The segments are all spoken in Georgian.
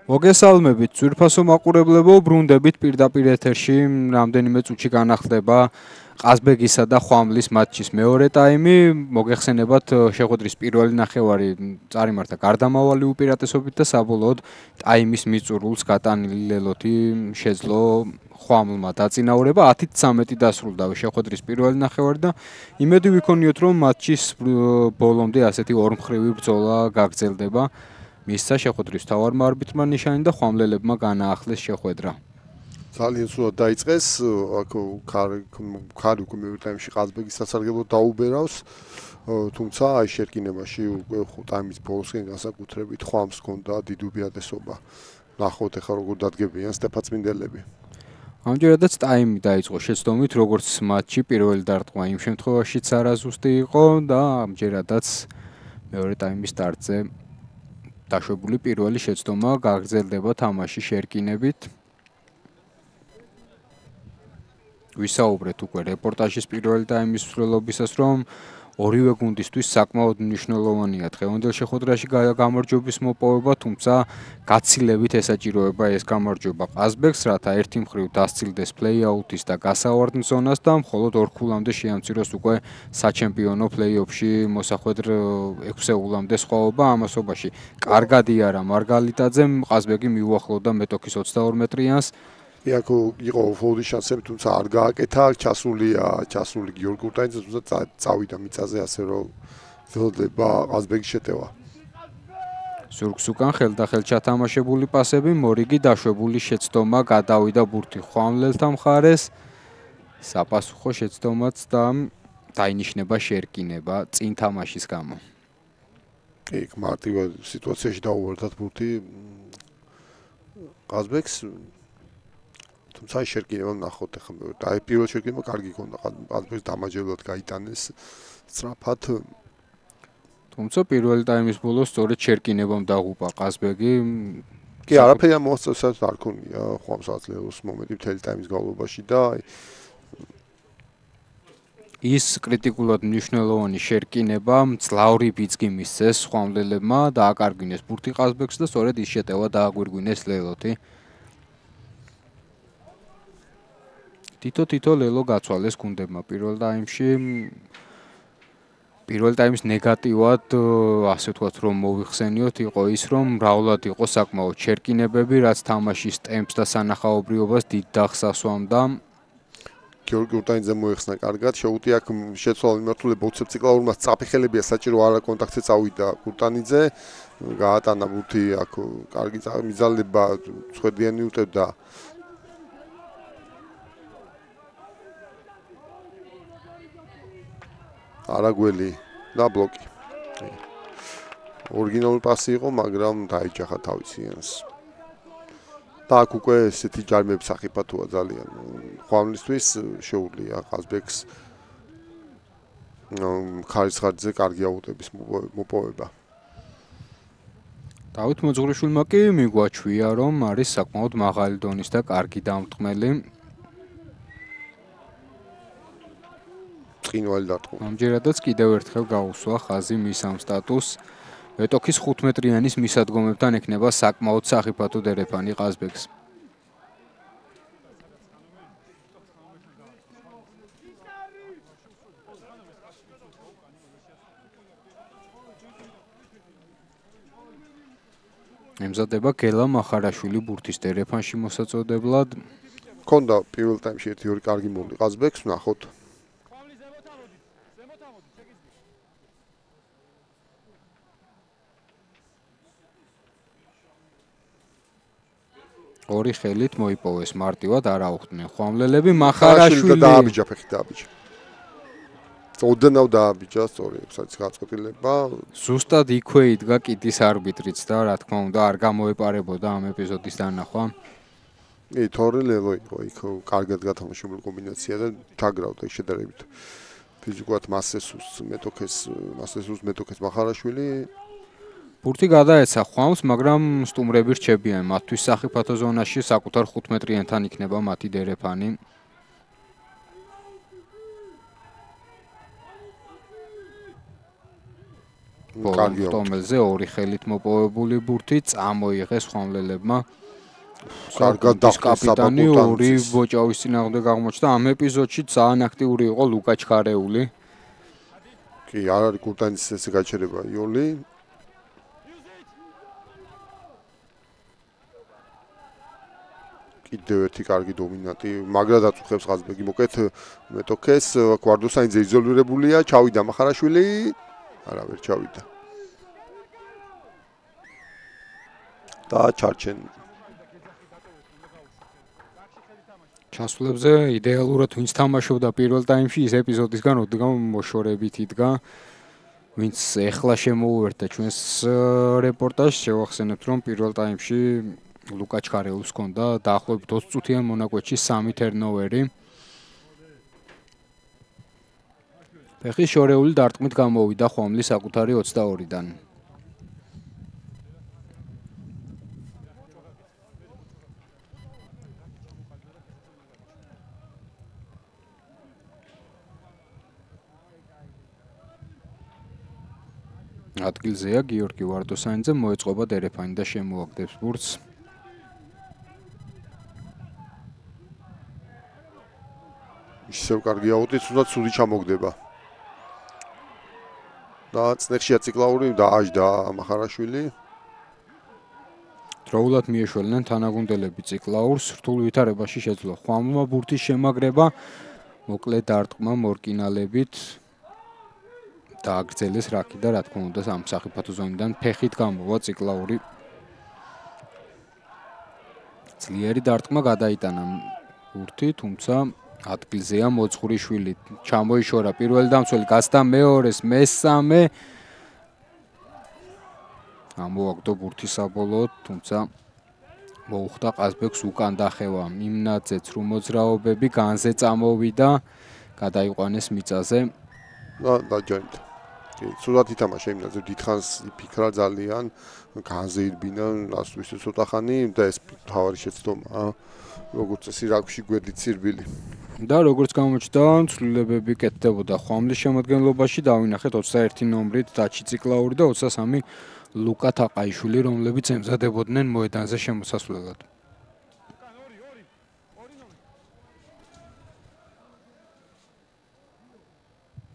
მოგესალმებით, ძვირფასო მაყურებლებო, ბრუნდებით პირდაპირ ეთერში რამდენიმე წუთში განახლდება ყაზბეგისა და ხვამლის მატჩის მეორე ტაიმი. მოგეხსენებათ, შეხვედრის პირველი ნახევარი წარიმართა გარდამავალი უპირატესობით და საბოლოოდ ტაიმის მიწურულს გატანილი ლელოთი შეძლო ხვამლმა დაწინაურება. 10-13 დასრულდა შეხვედრის პირველი ნახევარი და იმედი ვიქონიოთ, რომ მატჩის ბოლომდე ასეთი ორმხრივი ბრძოლა გაგრძელდება. მისცა შეხვედრის მთავარმა არბიტრმა ნიშანი და ხვამლელებმა განაახლეს შეხვედრა. ძალიან სულად დაიწყეს, აქ ქარი უკვე მეორე ტაიმში ყაზბეგის სასარგებლოდ დაუბერავს, თუმცა აი შერკინებაში უკვე ტაიმის ბოლოსკენ განსაკუთრებით ხვამს ჰქონდა დიდი უპირატესობა. ნახოთ ახლა როგორ დადგებიან სტეფანწმინდელები. ამჯერადაც ტაიმი დაიწყო შეცდომით, როგორც მატჩი პირველი დარტყმა იმ შემთხვევაშიც არაზუსტი იყო და ამჯერადაც მეორე ტაიმის სტარტზე დაშვებული პირველი შეცდომა გაგრძელდება თამაში შერკინებით. ვისაუბრეთ უკვე რეპორტაჟის პირველი ტაიმის მსვლელობისას, რომ ორივე გუნდისთვის საკმაოდ მნიშვნელოვანია დღევანდელ შეხვედრაში გამარჯვების მოპოვება, თუმცა გაცილებით ესაჭიროება ეს გამარჯვება ყაზბეგს, რათა ერთი მხრივ დასცილდეს პლეი-აუთის და გასავარდნ ზონას და მხოლოდ ორ ქულამდე შეამციროს უკვე საჩემპიონო პლეი-ოფში მოსახვედრ 6-ულამდე სხვაობა. ამასობაში კარგად იარა მარგალიტაძემ, ყაზბეგი მიუახლოვდა მეტოქის 22 მეტრიანს. იქ იყო ფოლდის შანსები, თუმცა არ გააკეთა, ჩასული გიორგი კურტანიძე, თუმცა წავიდა მიწაზე, ასე რომ ძლდება ყაზბეგის შეტევა. ზურგს უკან ხელდახელ ჩათამაშებული პასები, მორიგი დაშვებული შეცდომა გადავიდა ბურთი ხვამლელთა მხარეს. საპასუხო შეცდომაც და დაინიშნება შერკინება წინ თამაშის გამო. იქ მარტივად სიტუაციაში დაუვარდათ ბურთი ყაზბეგს. თუმცა შერკინება ნახოთ ახლა და აი პირველ შერკინება კარგი ქონდა ყაზბეგს დამაჯერებლად გაიტანეს სწრაფად. თუმცა პირველი ტაიმის ბოლოს სწორედ შერკინებამ დაღუპა ყაზბეგი. კი, არაფერი ამ მოსწრაფსაც არ ქონია ხვამს აწლეოს მომენტი მთელი ტაიმის განმავლობაში და ის კრიტიკულად მნიშვნელოვანი შერკინება მძლავრი ბიძგი მისცეს ხვამლელებმა და აკარგვინეს ბურთი ყაზბეგს და სწორედ ის შეტევა დააგვირგვინეს ლელოთი. თითო ლელო გაცვალეს გუნდებმა პირველ ტაიმში. პირველ ტაიმის ნეგატივად, ასე ვთქვათ, რომ მოვიხსენიოთ, იყო ის, რომ მრავლად იყო საკმაოდ შერკინებები, რაც თამაშის ტემპს და სანახაობრიობას დიდ დახს ასვამდა. გიორგი კურტანიძე მოეხსნა კარგად, შეუძლია აქ შეცვალა მიმართულება უცებ ციკლაურმა სწრაფი ხელებია საჭირო არა კონტაქტზე წავიდა კურტანიძე, გაატანა ბურთი აქ კარგი მიზალება ცხვედიანი უტევდა. არაგველი და ბლოკი. ორიგინალური პასი იყო, მაგრამ დაიჯახა თავისიანს. და აქ უკვე ესეთი ჯარიმები სახიფათოა ძალიან. ხვამლისთვის შეუძლია ყაზბეგს ხარისხარძზე კარგი აუტების მოპოვება. დავით მოძღვრიშვილმა კი მიგვაჩვია, რომ არის საკმაოდ მაღალი დონის და კარგი დამრტყმელი. წინვალი დარტყმა. ამჯერადაც კიდევ ერთხელ გაუსვა ხაზი მის ამ სტატუსს. მეტოქის 5 მეტრიანის მისადგომებთან ექნება საკმაოდ სახიფათო დერეფანი ყაზბეგს. ემზადება გელა მახარაშვილი ბურთის დერეფანში მოსაწოდებლად. ქონდა პირველ ტაიმში 1-2 კარგი მოვლი ყაზბეგს, ნახოთ. ორი ხელით მოიპოვეს მარტივად არ აუხდნენ ხვამლელები. მახარაშვილი დააბიჯა ფეხით დააბიჯა. ოდნავ დააბიჯა სწორი ექსაც გაწყვეტილება. ზუსტად იქვე იდგა კიდის არბიტრიც და რა თქმა უნდა არ გამოეპარებოდა ამ ეპიზოდის დანახვა. თორე ლელო იყო იქ კარგად გათამაშებული კომბინაცია და თაგრავდა შედარებით. ფიზიკურად მასესუს მეტოქეს მახარაშვილი ბურთი გადაეცა ხვამს, მაგრამ სტუმრები რჩებიან მათთვის სახიფათო ზონაში საკუთარ 5 მეტრიანთან იქნება მათი დერეფანი. ბოლომდომელზე ორი ხელით მოპოვებული ბურთი წამოიღეს ხომლელებმა. კარგად დახვდეს კაპიტანი ორი ბოჭავის წინააღმდეგ აღმოჩნდა. ამ ეპიზოდში ძალიან აქტიური იყო ლუკა ჩხარეული. კი, არ არის კურტანის ესე გაჩერება იოლი. კიდევ ერთი კარგი დომინანტი, მაგრად აწუხებს ყაზბეგი მოკეთ მეტოქეს, კვარდოსაინძე იზოლირებულია, ჩავიდა მახარაშვილი. არა, ვერ ჩავიდა. და ჩარჩენ. ჩასვლებზე იდეალურად ვინც თამაშობდა პირველ ტაიმში, ის ეპიზოდისგან ოდგან მოშორებით იდგა. ვინც ეხლა შემოუერთდა ჩვენს რეპორტაჟს, შევახსენებთ, რომ პირველ ტაიმში ლუკა ჩხარეულს ჰქონდა დაახლოებით 20 წუთიან მონაკვეთში 3 ტერნოვერი. ფეხის შორეული დარტყმით გამოვიდა ხომლი საკუთარი 22-დან. ადგილზეა გიორგი ვარდოსაინძე, მოეწყობა დერეფანი და შემოაგდებს ბურთს. ისევ კარგი აუტი, თუნდაც ცუდი ჩამოგდება. და წნეხშია ციკლაური დააჯდა მახარაშვილი. დროულად მიეშველნენ თანაგუნდელები ციკლაურს, რთულ ვითარებაში შეძლო ხვამლმა ბურთის შემაგრება, მოკლე დარტყმა მორკინალებით დააგრძელეს რაკი და რა თქმა უნდა ამ სახიფათო ზონიდან ფეხით გამოვა ციკლაური. ძლიერი დარტყმა გადაიტანა ბურთი, თუმცა ადგილზეა მოძღვრიშვილი, ჩამოიშორა პირველი დამცველი, გასდა მეორეს, მესამე. ამოაგდო ბურთი საბოლოოდ, თუმცა მოუხდა ყაზბეგს უკან დახევა. მიმნაძეც რო მოძრაობები განზე წამოვიდა, გადაიყვანეს მიწაზე. დაჯერდა. კი, ცუდად ითამაშა იმნაძე, დიდხანს იფიქრა ძალიან, განზე ირბინა, ასვისე ცოტა ხანი და ეს თავარი შეცდომა, როგორც წესი რაგბიში გვერდით სირბილი. და როგორც გამოჩნდა, ცვლილებები კეთდებოდა ხვამლის შემადგენლობაში, დავინახეთ 21 ნომრით დაჩი ციკლაური და 23 ლუკა თაყაიშვილი, რომლებიც ემზადებოდნენ მოედანზე შემოსასვლელად.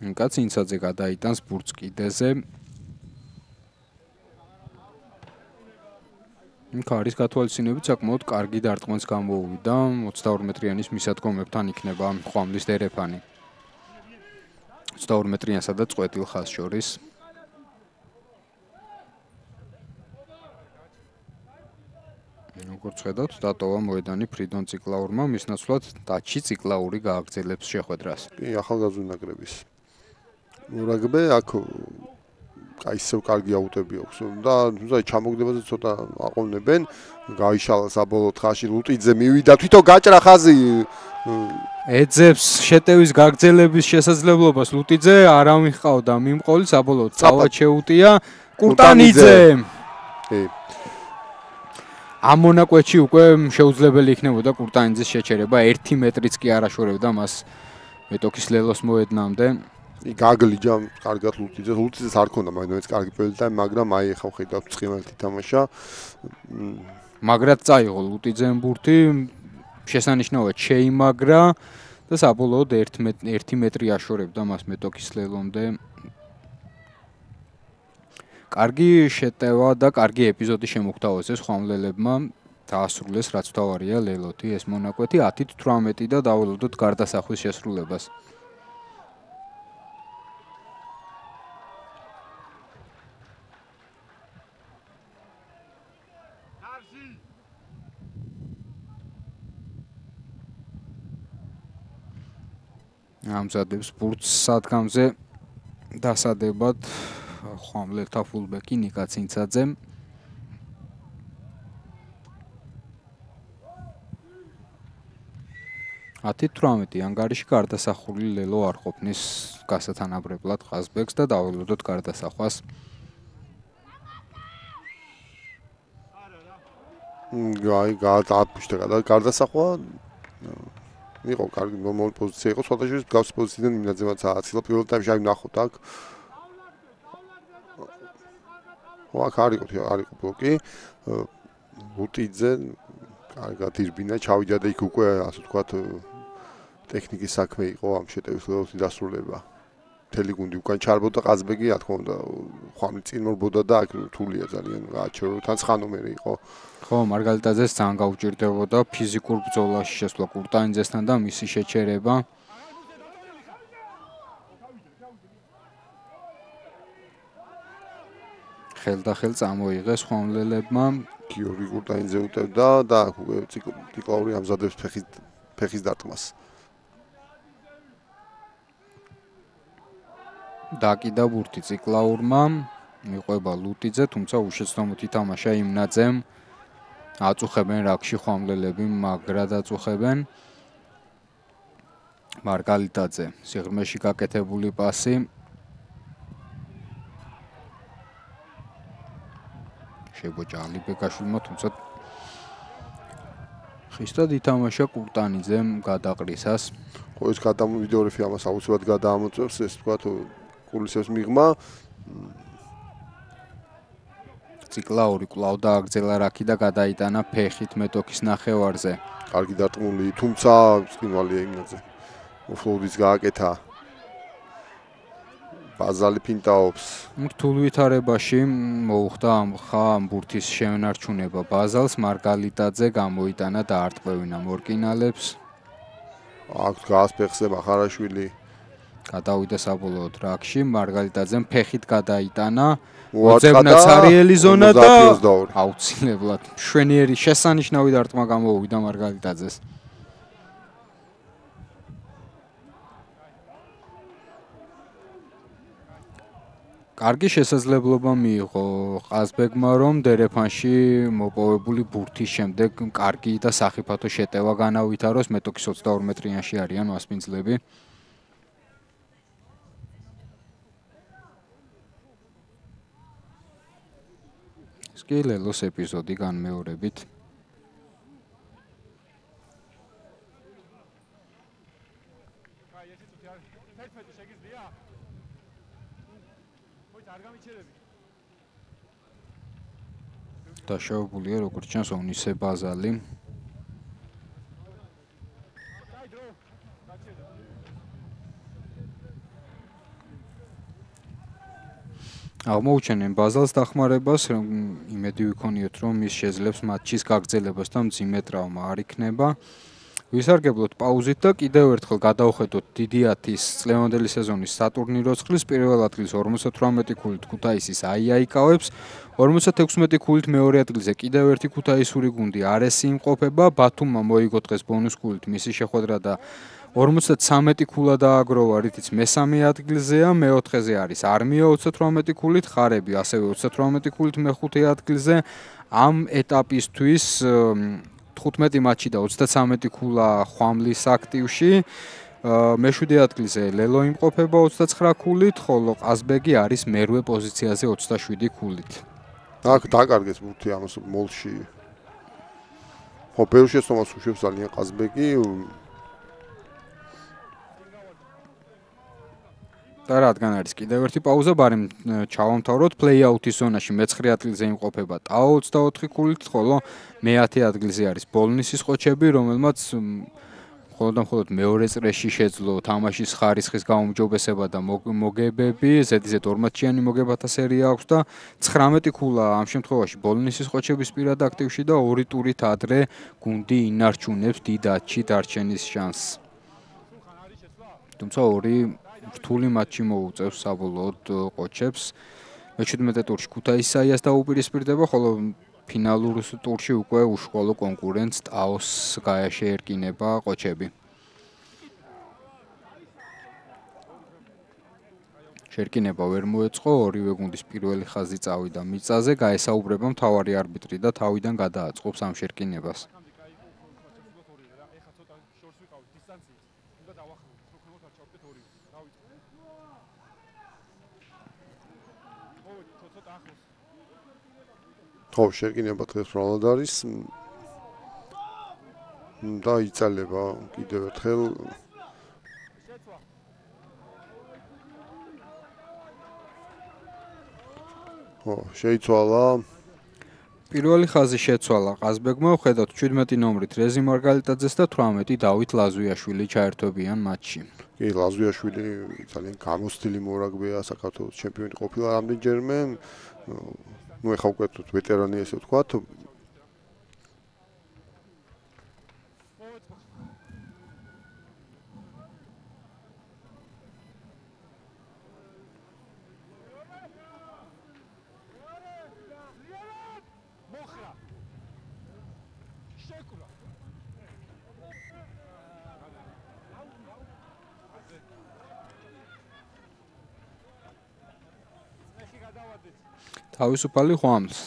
კაცინცაძე გადაიტანს ბურთს კიდეზე. ქარის გათვალისწინებით საკმაოდ კარგი დარტყმაც გამოუვიდა, 22 მეტრიანის მისადგომებთან იქნება ხვამლის დერეფანი. 22 მეტრიანსა და წყვეტილ ხაზს შორის. როგორც ხედავთ, დატოვა მოედანი ფრიდონ ციკლაურმა, მის ნაცვლად დაჩი ციკლაური გააგრძელებს შეხვედრას. კი, ახალგაზრდა ნაკრების რაგბე აქ აი ისევ კარგი აუტები აქვს და თუმცა ჩამოგდებაზე ცოტა აყოვნებენ, გაიშალა საბოლოო თხაში ლუტიძე მივიდა, თვითონ გაჭრა ხაზი. ეძებს შეტევის გაგრძელების შესაძლებლობას ლუტიძე არავინ ჰყავდა მიმყოლი, საბოლოოდ წავა შეუტია კურტანიძემ. კი. ამ მონაკვეთში უკვე შეუძლებელი იქნებოდა კურტანიძის შეჩერება, 1 მეტრიც კი არ აშორებდა მას მეტოქის ლელოს მოედნამდე. გაგლიჯა კარგად ლუტიძეს. ლუტიძეს არ ქონდა მაინც კარგი პირველი ტაიმი, მაგრამ აი ახლა ხედავთ ცხიმელით ითამაშა. მაგრად წაიღო ლუტიძემ ბურთი, შესანიშნავად შეიმაგრა და საბოლოოდ 1 მეტრი აშორებდა მას მეტოქის ლელომდე. კარგი შეტევა და კარგი ეპიზოდი შემოგთავაზეს ხვამლელებმა. დაასრულეს რაც თავარია ლელოთი ეს მონაკვეთი 10-18 და დაველოდოთ გარდასახვის შესრულებას. ამზადებს ბურთს სადგამზე დასადებად ხვამლელთა ფულბეკი ნიკა ცინცაძე. ათი-18 ანგარიში გარდასახული ლელო არ ყოფნის გასათანაბრებლად ყაზბეგს და დაველოდოთ გარდასახვას. გარდასახვა იყო კარგი ნორმალური პოზიცია იყო, სხვადასხვა მსგავსი პოზიციიდან მინაძემაც ააცილა პირველ ტაიმში აი ნახოთ აქ. აქ არ იყო ბლოკი. ლუტიძე კარგად ირბინა ჩავიდა და იქ უკვე ასე ვთქვათ ტექნიკის საქმე იყო ამ შეტევის დასრულება. მთელი გუნდი უკან ჩარბოდა ყაზბეგი, რა თქმა უნდა, ხვამლი წინ მორბოდა და აქ რთულია ძალიან გააჩერო, თან ცხა ნომერი იყო. ხო, მარგალიტაძეს ძალიან გაუჭირდებოდა ფიზიკურ ბრძოლაში შესვლა კურტანიძესთან და მისი შეჩერება. ხელდახელ წამოიღეს ხვამლელებმა. გიორგი კურტანიძე უტევდა და უკვე ციკლაური ამზადებს ფეხის დარტყმას. დაკიდა ბურთი ციკლაურმა, მიყვება ლუტიძე, თუმცა უშეცდომოდ ითამაშა იმნაძემ. აწუხებენ რაგში ხვამლელები, მაგრად აწუხებენ. მარგალიტაძე, სიღრმეში გაკეთებული პასი. შებოჭა ალიბეკაშვილმა, თუმცა ხისტად ითამაშა კურტანიძემ გადაყრისას. ხო, ეს ვიდეორეფი ამას აუცილებლად გადაამოწევს, ეს თქვათ კულისებს მიღმა. ციკლაური კვლავ დააგრძელა რაკი და გადაიტანა ფეხით მეტოქის ნახევარზე. კარგი დარტყმული, თუმცა ბრწყინვალეა იმნაძე. ოფლოუდის გააკეთა. ბაზალი ფინტაობს. რთულ ვითარებაში მოუხდა ამ ბურთის შენარჩუნება ბაზალს. მარგალიტაძე გამოიტანა და არტყევინა მორკინალებს. აქ გაასფეხზე მახარაშვილი. გადავიდა საბოლოოდ რაგში, მარგალიტაძემ ფეხით გადაიტანა. მოძებნაც არიელი ზონა და აუცილებლად შვენიერი შესანიშნავი დარტყმა გამოუვიდა მარგალიტაძეს. კარგი შესაძლებლობა მიიღო ყაზბეგმა, რომ დერეფანში მოპოვებული ბურთის შემდეგ კარგი და სახიფათო შეტევა განავითაროს. მეტოქის 22 მეტრიანში არიან მასპინძლები. ეს კი ლელოს ეპიზოდი განმეორებით. დაშავებულია როგორც ჩანს ონისე ბაზალი. აღმოუჩენენ ბაზალს დახმარებას, იმედი ვიქონიოთ, რომ ის შეძლებს მატჩის გაგრძელებას და მძიმე ტრავმა არ იქნება. ვისარგებლოთ პაუზით და კიდევ ერთხელ გადავხედოთ დიდი 10-ის წლევანდელი სეზონის სატურნირო ცხრილს. პირველ ადგილს 58 ქულით ქუთაისის აიკავებს. 56 ქულით მეორე ადგილზე კიდევ ერთი ქუთაისური გუნდი არესი იმყოფება. ბათუმმა მოიგო დღეს ბონუს ქულით მისი შეხვედრა და 53 ქულა დააგროვა, რითიც მესამე ადგილზეა. მეოთხეზე არის არმია 38 ქულით, ხარები ასევე 38 ქულით მეხუთე ადგილზე. ამ ეტაპისთვის 15 მატჩი და 33 ქულა ხვამლის აქტივში. მეშვიდე ადგილზე ლელო იმყოფება 29 ქულით, ხოლო ყაზბეგი არის მერვე პოზიციაზე 27 ქულით. აქ დაკარგეს ბურთი ამას მოლში. ხო, ბევრ შეცდომას უშვებს ძალიან ყაზბეგი. და რადგან არის კიდევ ერთი პაუზა, ბარემ ჩავამთავროთ პლეი-აუთის ზონაში მე-9 ადგილზე იმყოფება ტაო 24 ქულით, ხოლო მე-10 ადგილზე არის ბოლნისის ყოჩები, რომელმაც მხოლოდ მეორე წრეში შეძლო თამაშის ხარისხის გაუმჯობესება და მოგებები, ზედიზედ 40-იანი მოგებათა სერია აქვს და 19 ქულა ამ შემთხვევაში ბოლნისის ყოჩების პირად აქტივში და 2 ტურით ადრე გუნდი ინარჩუნებს დიდ 10-ში დარჩენის შანსს. თუმცა ორი რთული მატჩი მოუწევს საბოლოოდ ყოჩებს. მე-17 ტურში ქუთაისაიას დაუპირისპირდება, ხოლო ფინალურ ტურში უკვე უშუალო კონკურენტს ტაოს შეერკინება ყოჩები. შერკინება ვერ მოეწყო, ორივე გუნდის პირველი ხაზი წავიდა მიწაზე, გაესაუბრება მთავარი არბიტრი და თავიდან გადააწყობს ამ შერკინებას. ხო, შერკინება დღეს ბრალად არის და იწალება კიდევ ერთხელ ხო, შეიცვალა. პირველი ხაზი შეცვალა ყაზბეგმა, ხედავთ 17 ნომრით რეზი მარგალიტაძეს და 18 დავით ლაზვიაშვილი ჩაერთვებიან მატჩში. კი, ლაზვიაშვილი ძალიან გამოცდილი მორაგბეა, საქართველოს ჩემპიონი ყოფილა რამდენჯერმე. ნუ ეხა უკვე ვეტერანი ესე ვთქვათ. თავისუფალი ხვამს.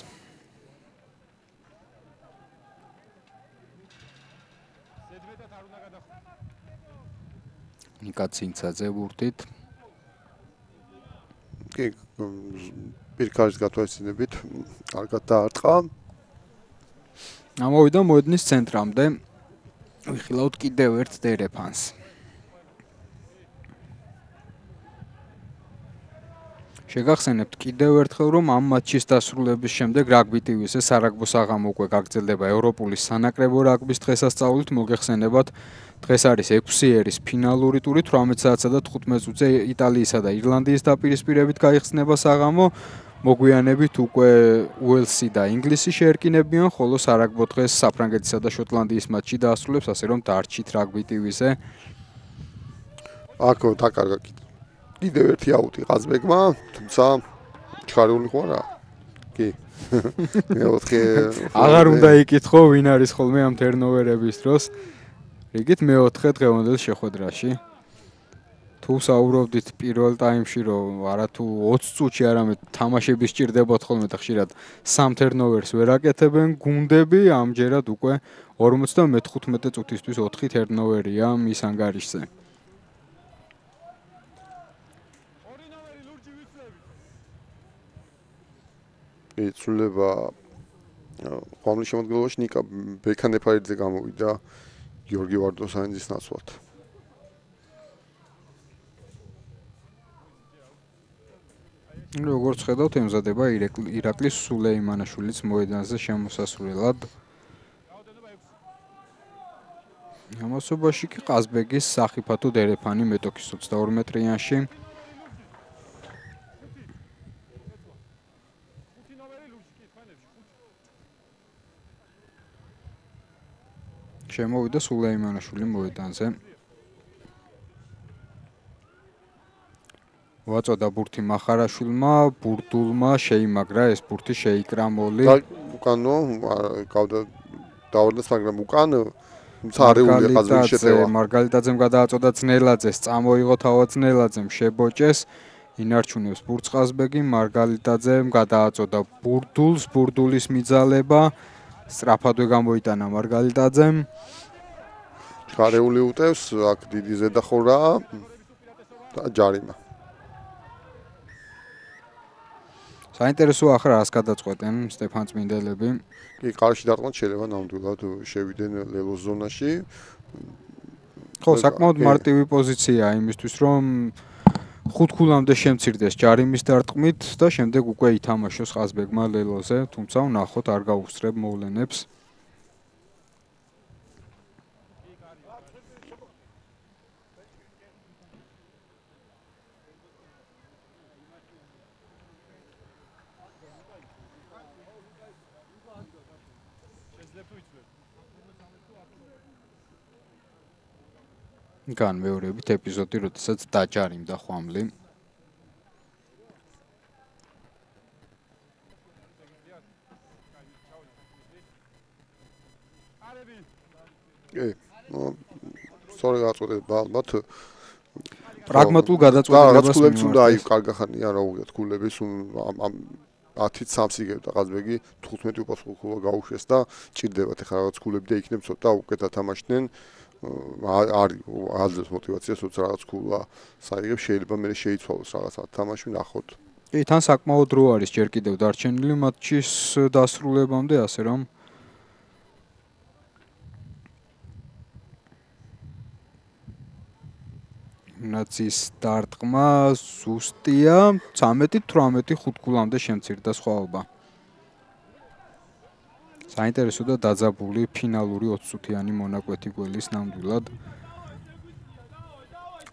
ნიკა ცინცაძე ბურთით. კი, პირქარის გათვალისწინებით კარგად დაარტყა. ამოვიდა მოედნის ცენტრამდე. ვიხილავთ კიდევ ერთ დერეფანს. შეგახსენებთ კიდევ ერთხელ, რომ ამ მატჩის დასრულების შემდეგ რაგბი ტივ-ზე სარაგბო საღამო უკვე გაგრძელდება ევროპული სანაკრებო რაგბის დღესასწაულით. მოგეხსენებათ, დღეს არის 6 ერის ფინალური ტური 18 საათსა და 15 წუთზე იტალიისა და ირლანდიის დაპირისპირებით გაიხსნება საღამო. მოგვიანებით უკვე უელსი და ინგლისი შეერკინებიან, ხოლო სარაგბო დღეს საფრანგეთისა და შოტლანდიის მატჩი დაასრულებს, ასე რომ დარჩით რაგბი ტივ-ზე. აქ დაკარგა კიდევ ერთი აუტი ყაზბეგმა, თუმცა ჩქარეული ხო არა? კი. მეოთხე აღარ უნდა იკითხო, ვინ არის ხოლმე ამ თერნოვერების დროს. რიგით მეოთხე დღევანდელ შეხვედრაში. თუ საუბრობდით პირველ ტაიმში, რომ არა თუ 20 წუთში არამედ თამაშების სჭირდებათ ხოლმე და ხშირად სამ თერნოვერს ვერ აკეთებენ გუნდები, ამჯერად უკვე 55 წუთისთვის 4 თერნოვერია მის ანგარიშზე. იცვლება ყვამლის შემოდგენობაში ნიკა ბექანეფარიძე გამოვიდა გიორგი ვარდოსანიძის ნაცვლად. როგორც ხედავთ, ემზადება ირაკლი სულეიმანაშვილის მოედანზე შემოსასვლელად. ამასობაში კი ყაზბეგის სახიფათო დერეფანი მეტოქის 22 მეტრიანში. შემოვიდა სულეიმანაშვილი მოედანზე. ვაწოდა ბურთი მახარაშვილმა, ბურდულმა შეიმაგრა ეს ბურთი შეიკრა მოლი. უკანო დავარდას, მაგრამ უკან მცარეული ყაზბეგის შეტევა. მარგალიტაძემ გადააწოდა ძნელაძეს, წამოიღო თავად ძნელაძემ, შებოჭეს, ინარჩუნებს ბურთს ყაზბეგი, მარგალიტაძემ გადააწოდა ბურდულს, ბურდულის მიძალება, სწრაფადვე გამოიტანა მარგალიტაძემ. ჩქარეული უტევს, აქ დიდი ზედახორა და ჯარიმა. საინტერესოა ახლა რას გადაწყვეტენ სტეფან წმინდელები. კი, კარში დარტყმად შეიძლება ნამდვილად შევიდნენ ლელოს ზონაში. ხო, საკმაოდ მარტივი პოზიციაა იმისთვის, რომ 5 ქულამდე შემცირდეს ჯარიმის დარტყმით და შემდეგ უკვე ითამაშოს ყაზბეგმა ლელოზე, თუმცა ვნახოთ არ გაუსწრებ მოვლენებს. განმეორებით ეპიზოდი, როდესაც დაჯარიმდა ხვამლი. სწორედ გაწყვეტილება ალბათ. პრაგმატულ გადაწყვეტილებას გულებს უნდა აი კარგახანია რა უგეთ გულების ამ 10-ით 3-ს იგებდა ყაზბეგი 15 უპასუხო გაუშვეს და ჭირდებათ ეხლა რაღაც გულები და იქნებ ცოტა უკეთ ათამაშდნენ. არის აძლევს мотиваციას, თორე რაღაც გულა საიღებს შეიძლება მე შეიცვალოს რაღაცა თამაში ნახოთ. კი, თან საკმაოდ დრო არის ჯერ კიდევ დარჩენილი მატჩის დასრულებამდე, ასე რომ ნაცის დარტყმა ზუსტია 13-18 5 გოლამდე შემცირდა სხვაობა. საინტერესო და დაძაბული ფინალური 20 წუთიანი მონაკვეთი გველის ნამდვილად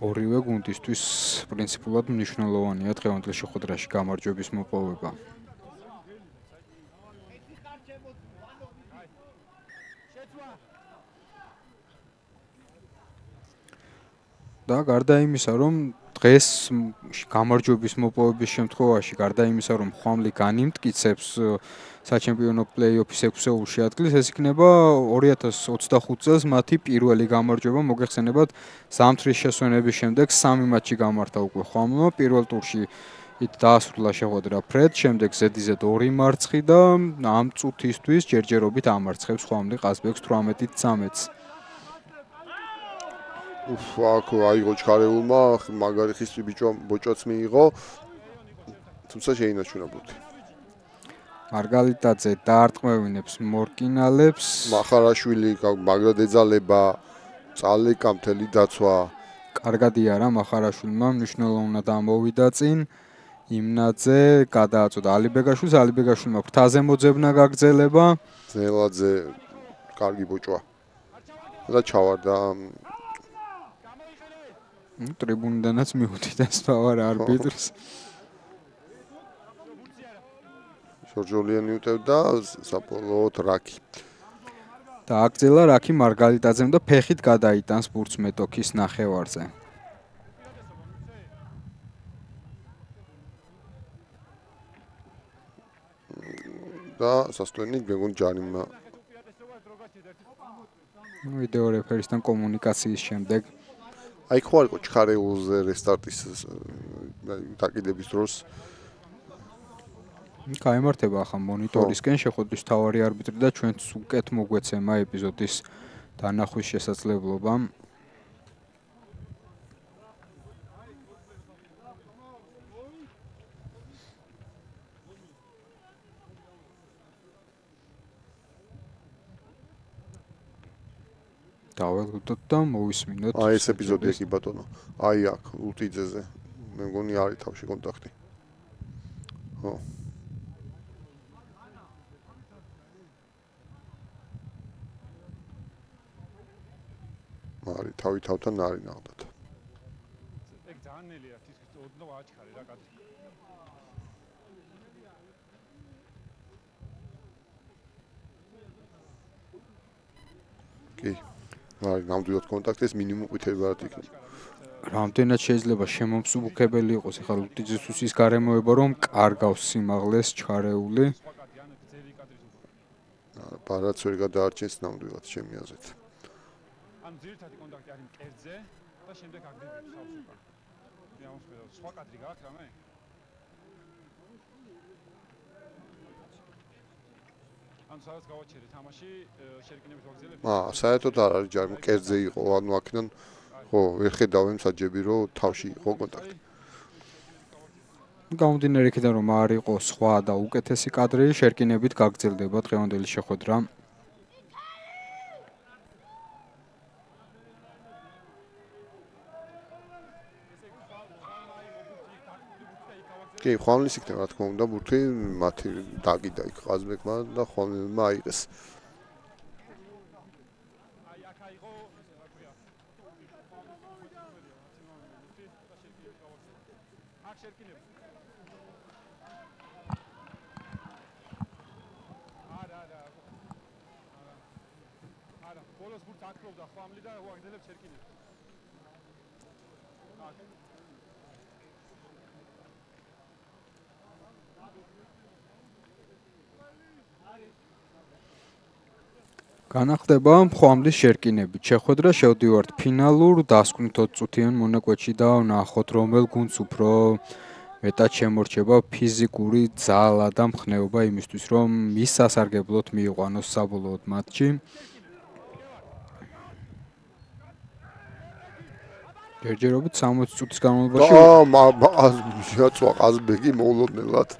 ორივე გუნდისთვის პრინციპულად მნიშვნელოვანია დღევანდელ შეხვედრაში გამარჯვების მოპოვება. და გარდა იმისა, რომ დღეს გამარჯვების მოპოვების შემთხვევაში, გარდა იმისა, რომ ხვამლი განიმტკიცებს საჩემპიონო პლეი-ოფის 6-ეულში ადგილს, ეს იქნება 2025 წელს მათი პირველი გამარჯვება. მოგეხსენებათ, ზამთრის შესვენების შემდეგ 3 მატჩი გამართა უკვე ხვამლმა. პირველ ტურში ით დაასრულა შეხვედრა ფრედ, შემდეგ ზედიზედ 2 მარცხი და ამ წუთისთვის ჯერჯერობით ამარცხებს ხვამლი ყაზბეგს 18-13-ს. აქ აიღო ჩქარეულმა, მაგარი ხისტრი ბოჭვაც მიიღო. თუმცა შეინარჩუნა ბურთი. მარგალიტაძე დაარტყმევინებს მორკინალებს. მახარაშვილი მაგრად ეძალება, წალეკა მთელი დაცვა. კარგად იარა მახარაშვილმა, მნიშვნელოვნად ამოვიდა წინ. იმნაძე გადააწოდა ალიბეგაშვილს, ალიბეგაშვილმა ფრთაზე მოძებნა გაგრძელება. ზელაძე კარგი ბოჭვა. და ჩავარდა ტრიბუნიდანაც მიუთითა სპავარ არბიტრს. შორჯოლიანი უტევდა საბოლოოდ რაკი. და აგრძელა რაკი მარგალიტაძემ და ფეხით გადაიტანს ბურთს მეტოქის ნახევარზე. და სასტვენი გეგონ ჯარიმა. ვიდეო რეფერისთან კომუნიკაციის შემდეგ აი ხო არისო ჩხარეულზე რესტარტის დაკიდების დროს გაემართება ახლა მონიტორისკენ შეხვედრის მთავარი არბიტრი და ჩვენც უკეთ მოგვეცემა ეპიზოდის დანახვის შესაძლებლობა. დაველოდოთ და მოვისმინოთ. აი ეს ეპიზოდი კი ბატონო. აი აქ ულტიძეზე. მე მგონი არის თავში კონტაქტი. ხო. მარი თავთან არის ნახდათ. ეგ ძალიან ნელია, ის ოდნავ აჩქარი რა კაცი. კი. მარი ნამდვილად კონტაქტი ეს მინიმუმ ყვითელად იქნება. რამდენად შეიძლება შემომსუბუქებელი იყოს ახლა ლუტიძისთვის ის გარემოება რომ კარგავს სიმაღლეს ჩხარეული. ბარაც ვერ გადაარჩენს ნამდვილად ჩემი აზრით. ან ძირითადი კონტაქტი არის მკერდზე და შემდეგ აგდებს თავს უკან. მე ამოსმედა სხვა კადრი გაქვს რამე? ან სადაც გავაჩერე თამაში შერკინებით ვაგზელებ. საერთოდ არ არის ჯარი მკერდზე იყო, ანუ აქედან ხო, ვერ ხედავენ საჯები რომ თავში იყო კონტაქტი. გამომდინარე იქიდან რომ არ იყო სხვა და უკეთესი კადრი, შერკინებით გაგრძელდება დღევანდელი შეხვედრა. კი, ხვამლის იქნება რა თქმა უნდა, ბურთი მათი დაგიდა იქ ყაზბეგმა და ხვამლმა აიღეს. ბოლოს ბურთს აკროვდა ხვამლი და უაგდელებს შერკინებს. განახდება ხვამლის შერკინებით. შეხვედრა შევდივართ ფინალურ დასკვნით 20 წუთიან მონაკვეთში და ვნახოთ რომელ გუნდს უფრო მეტად შემორჩება ფიზიკური ძალა და მხნეობა იმისთვის რომ ის სასარგებლოდ მიიყვანოს საბოლოოდ მატჩი. ჯერჯერობით 60 წუთის განმავლობაში შეაწვა ყაზბეგი მოულოდნელად.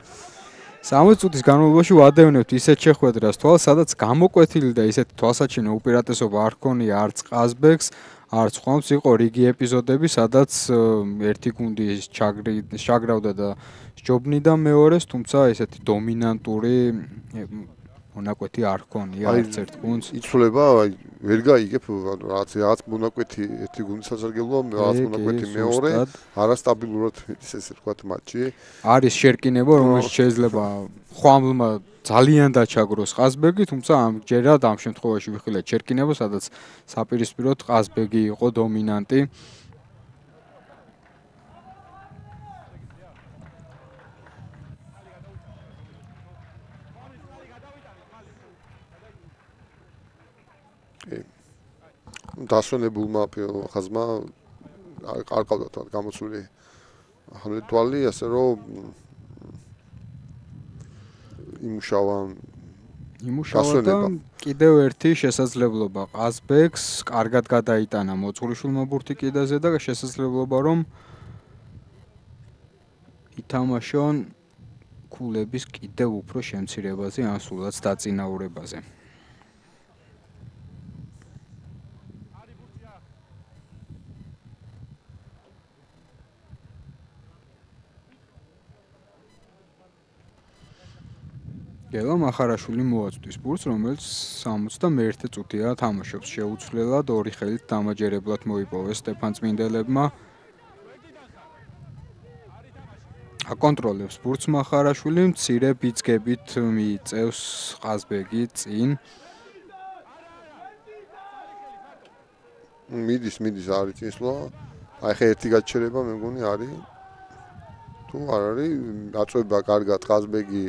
60 წუთის განმავლობაში ვადევნებთ ისეთ შეხვედრას თვალს, სადაც გამოკვეთილი და ისეთი თვალსაჩინო უპირატესობა არ ჰქონია არც ყაზბეგს, არც ხომს. იყო რიგი ეპიზოდები, სადაც ერთი გუნდი ჩაგრავდა და სჯობნიდა მეორეს, თუმცა ესეთი დომინანტური მონაკვეთი არ ჰქონია არც ერთ გუნდს. იცვლება, ვერ გაიგებ რაღაც მონაკვეთი ერთი გუნდის სასარგებლოა, რაღაც მონაკვეთი მეორე, არასტაბილურად ესე ვთქვათ მატჩი. არის შერკინება, რომელიც შეიძლება ხვამლმა ძალიან დაჩაგროს ყაზბეგი, თუმცა ამჯერად ამ შემთხვევაში ვიხილეთ შერკინება, სადაც საპირისპიროდ ყაზბეგი იყო დომინანტი. დასვენებულმა ხაზმა არ ყავდათ გამოცული თვალი, ასე რომ იმუშავა და კიდევ ერთი შესაძლებლობა ყაზბეგს კარგად გადაიტანა მოწყურიშვილმა ბურთი კიდეზე და შესაძლებლობა რომ ითამაშონ ქულების კიდევ უფრო შემცირებაზე ან სულაც დაწინაურებაზე. გელა მახარაშვილი მოაწვდის ბურთს, რომელიც 61 წუთია თამაშობს. შეუცვლელად ორი ხელით დამაჯერებლად მოიპოვეს სტეფან წმინდელებმა. აკონტროლებს ბურთს მახარაშვილი, მცირე ბიძგებით მიიწევს ყაზბეგი წინ. მიდის არის წინსვლა. აი ხე ერთი გაჩერება მე მგონი არის. თუ არ არის, აწვება კარგად ყაზბეგი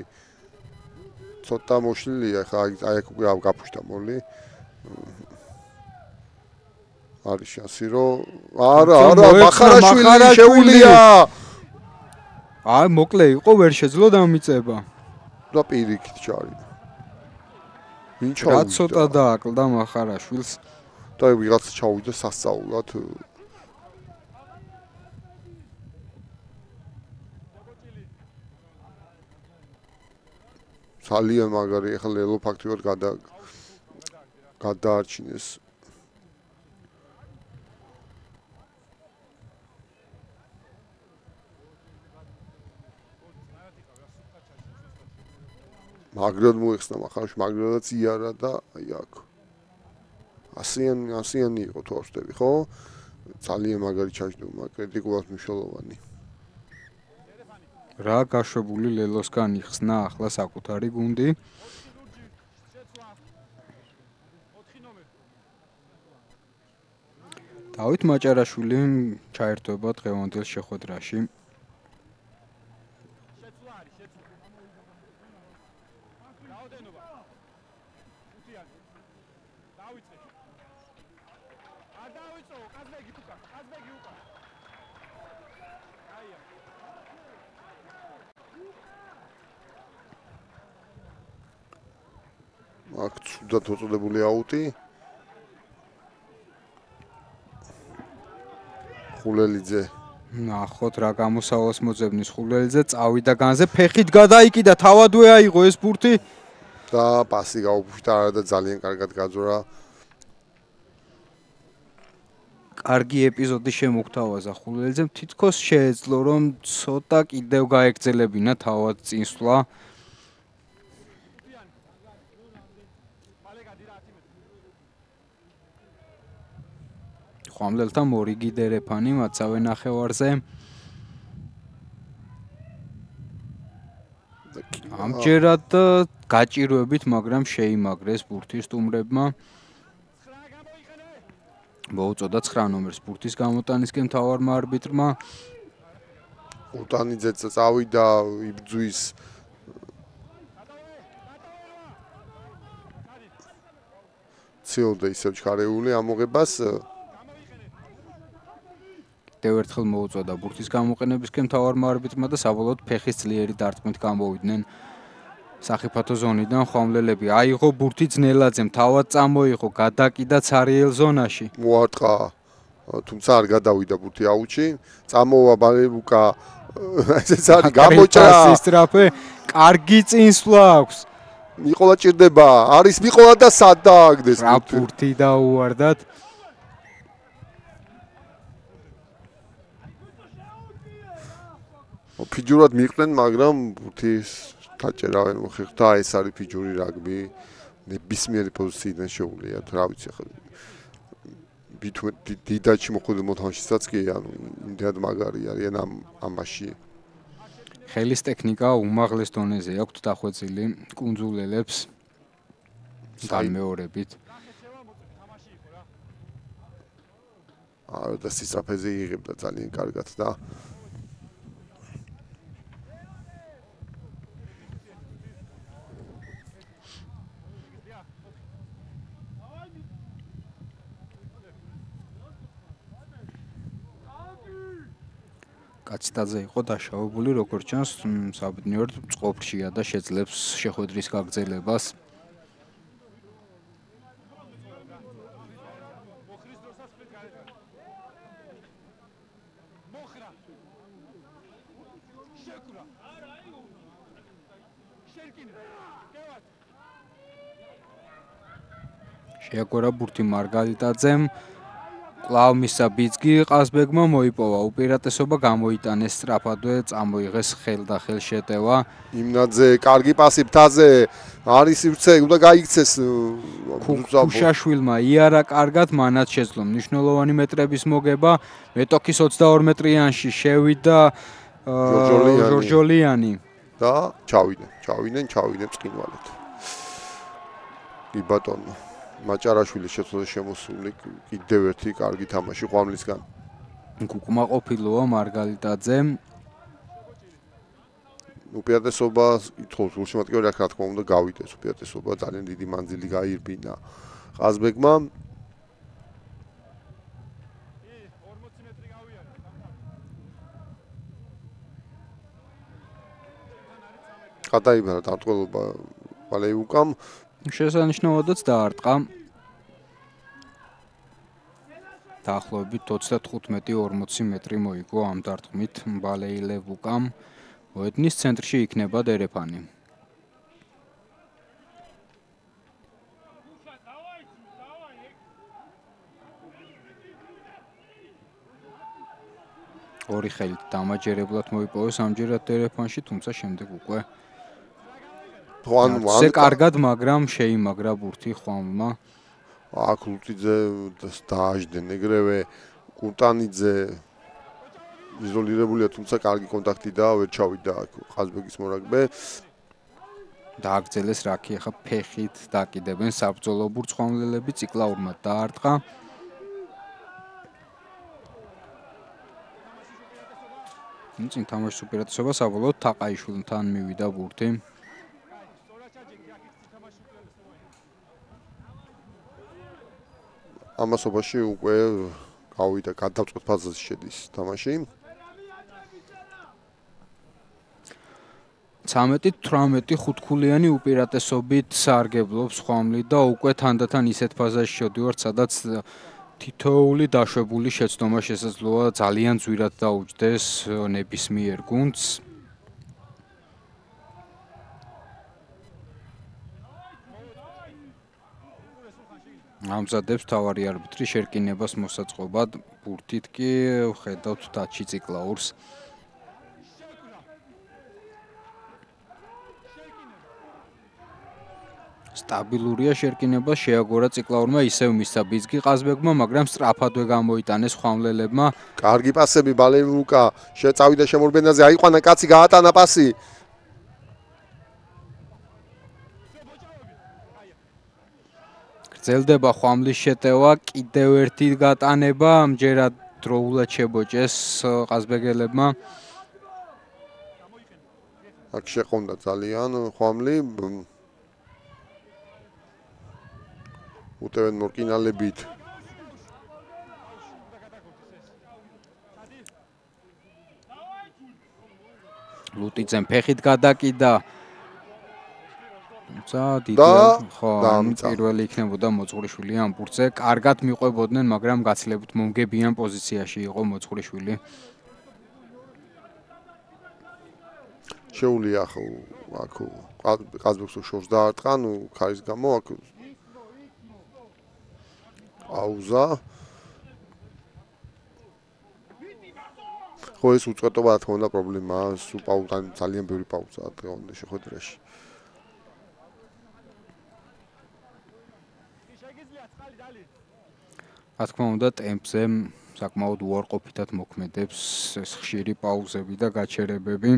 ცოტა მოშლილია, ხა აი აქ უკვე გაფუშტა მოლი. არის შანსი რომ არა, მახარაშვილი შეუულია. აი მოკლე იყო, ვერ შეძლო დამიწება. და პირიქით ჩარიდა. ვინ რა ჩავიდა? ცოტა დააკლდა მახარაშვილს. და ვიღაც ჩავიდა სასწაულად. ძალიან მაგარი, ახლა ლელო ფაქტიურად გადაარჩინეს. მაგრად მოეხსნა მახარაშვილი, მაგრადაც იარა და აი აქ. ასიანი იყო თუ არ ვწდები, ხო? ძალიან მაგარი ჩაჯდომა, კრიტიკულად მნიშვნელოვანი. რა გაშვებული ლელოსგან იხსნა ახლა საკუთარი გუნდი. დავით მაჭარაშვილი ჩაერთვება დღევანდელ შეხვედრაში. აქ ცუდად უწოდებული აუტი. ხულელიძე. ნახოთ რა გამოსავალს მოძებნის ხულელიძე, წავიდა განზე, ფეხით გადაიკიდა, თავადვე აიღო ეს ბურთი და პასი გაუფუშტა და ძალიან კარგად გაძვრა. კარგი ეპიზოდი შემოგთავაზა ხულელიძემ, თითქოს შეეძლო რომ ცოტა კიდევ გაეგრძელებინა თავად წინსვლა. ხომლელთა მორიგი დერეფანი მაცავე ნახევარზე. ამჯერად გაჭირვებით, მაგრამ შეიმაგრეს ბურთის სტუმრებმა. მოუწოდა 9 ნომერს ბურთის გამოტანისკენ მთავარმა არბიტრმა. უტანიძეც წავიდა იბძვის ცილდა ისევ ჩქარეული ამოღებას. კიდევ ერთხელ მოუწოდა ბურთის გამოყენებისკენ მთავარმა არბიტრმა და საბოლოოდ ფეხის ძლიერი დარტყმით გამოვიდნენ სახიფათო ზონიდან ხომლელები. აიღო ბურთი ძნელაძემ, თავად წამოიღო, გადაკიდა ცარიელ ზონაში. მოარტყა, თუმცა არ გადავიდა ბურთი აუჩი. წამოვა ბალერუკა ესეც არის გამოჭრა. სისტრაფე, კარგი წინსვლა აქვს. მიყოლა ჭირდება, არის მიყოლა და სად დააგდეს. რა ბურთი დაუვარდათ. ფიჯურად მიყდნენ, მაგრამ ბურთის დაჭერა ვერ მოხერხდა. ეს არის ფიჯური რაგბი. ნებისმიერი პოზიციიდან შეუულია, რა ვიცი ახლა. დიდაჩი მოხდელ მოთამაშესაც კი ანუ იმდენად მაგარი არიან ამაში. ხელის ტექნიკა უმაღლეს დონეზე აქვთ დახვეწილი კუნძულელებს განმეორებით. და სისტრაფეზე იღებდა ძალიან კარგად და კაციტაძე იყო დაშავებული, როგორც ჩანს, საბედნიეროდ წყობშია და შეძლებს შეხვედრის გაგრძელებას. შეაგორა ბურთი მარგალიტაძემ. კვლავ მისცა ბიძგი ყაზბეგმა მოიპოვა უპირატესობა გამოიტანეს სწრაფადვე წამოიღეს ხელდახელ შეტევა. იმნაძე კარგი პასი ფთაზე არის სივრცე უნდა გაიქცეს ქუშაშვილმა იარა კარგად მანაც შეძლო მნიშვნელოვანი მეტრების მოგება მეტოქის 22 მეტრიანში შევიდა ჟორჟოლიანი და ჩავიდნენ წკინვალეთ. კი ბატონო მაჭარაშვილი შეცვალა შემოსული კიდევ ერთი კარგი თამაში ყვამლისგან. გუკმაყოფილოა მარგალიტაძე. უპირატესობა ითხოვს გულშემატკივარი რა თქმა უნდა გავიდეს უპირატესობა ძალიან დიდი მანძილი გაირბინა ყაზბეგმა. გადაიბარა დარტყმობა ვალეიუკამ. შესანიშნავადაც დაარტყა. დაახლოებით 35-40 მეტრი მოიგო ამ დარტყმით ვალეილევუკამ. მოედნის ცენტრში იქნება დერეფანი. ორი ხელით დამაჯერებლად მოიპოვეს ამჯერად დერეფანში, თუმცა შემდეგ უკვე ზე კარგად, მაგრამ შეიმაგრა ბურთი ხვამლმა. აქ ლუტიძე დააждენ ეგრევე კუტანიძე იზოლირებულია, თუმცა კარგი კონტაქტი და ვერ ჩავიდა აქ ყაზბეგის მორაგბე. დააგრძელეს რაკი ახლა ფეხით დაკიდებენ საბრძოლო ბურთს ხვამლელები ციკლაურმა დაარტყა. წინ თამაშის უპირატესობა საბოლოოდ თაყაიშვილთან მივიდა ბურთი. ამასობაში უკვე გავიდა გადავწყვეტ ფაზაზე შედის თამაში. 13-18 ხუთქულიანი უპირატესობით სარგებლობს ხვამლი და უკვე თანდათან ისეთ ფაზაში შევდივართ, სადაც თითოეული დაშვებული შეცდომა შესაძლოა ძალიან ძვირად დაუჯდეს ნებისმიერ გუნდს. ამზადებს თავარი არბიტრი შერკინებას მოსაწყობად, ბურთით კი ხედავთ დაჩი ციკლაურს. სტაბილურია შერკინება, შეაგორა ციკლაურმა, ისევ მისცა ბიძგი ყაზბეგმა, მაგრამ სწრაფადვე გამოიტანეს ხვამლელებმა. კარგი პასები ბალევუკა შეწავიდა შემორბენაზე, აიყვანა კაცი, გაატანა პასი. გრძელდება ხვამლის შეტევა, კიდევ ერთი გატანება, ამჯერად დროულად შებოჭეს ყაზბეგელებმა. აქ შეყონდა ძალიან ხვამლი. უტევენ მორკინალებით. ლუტიძემ ფეხით გადაკიდა. პირველი იქნებოდა მოწყურიშვილი ამ ბურთზე. კარგად მიყვებოდნენ, მაგრამ გაცილებით მომგებიან პოზიციაში იყო მოწყურიშვილი. შეუულია ხო აქ ყაზბეგს შორს დაარტყან ქარის გამო აქ აუზა ხო ეს უწყვეტობა რა თქმა უნდა პრობლემაა სულ პაუზა ძალიან ბევრი პაუზაა დღევანდელ შეხვედრაში რა თქმა უნდა ტემპზე საკმაოდ უარყოფითად მოქმედებს ეს ხშირი პაუზები და გაჩერებები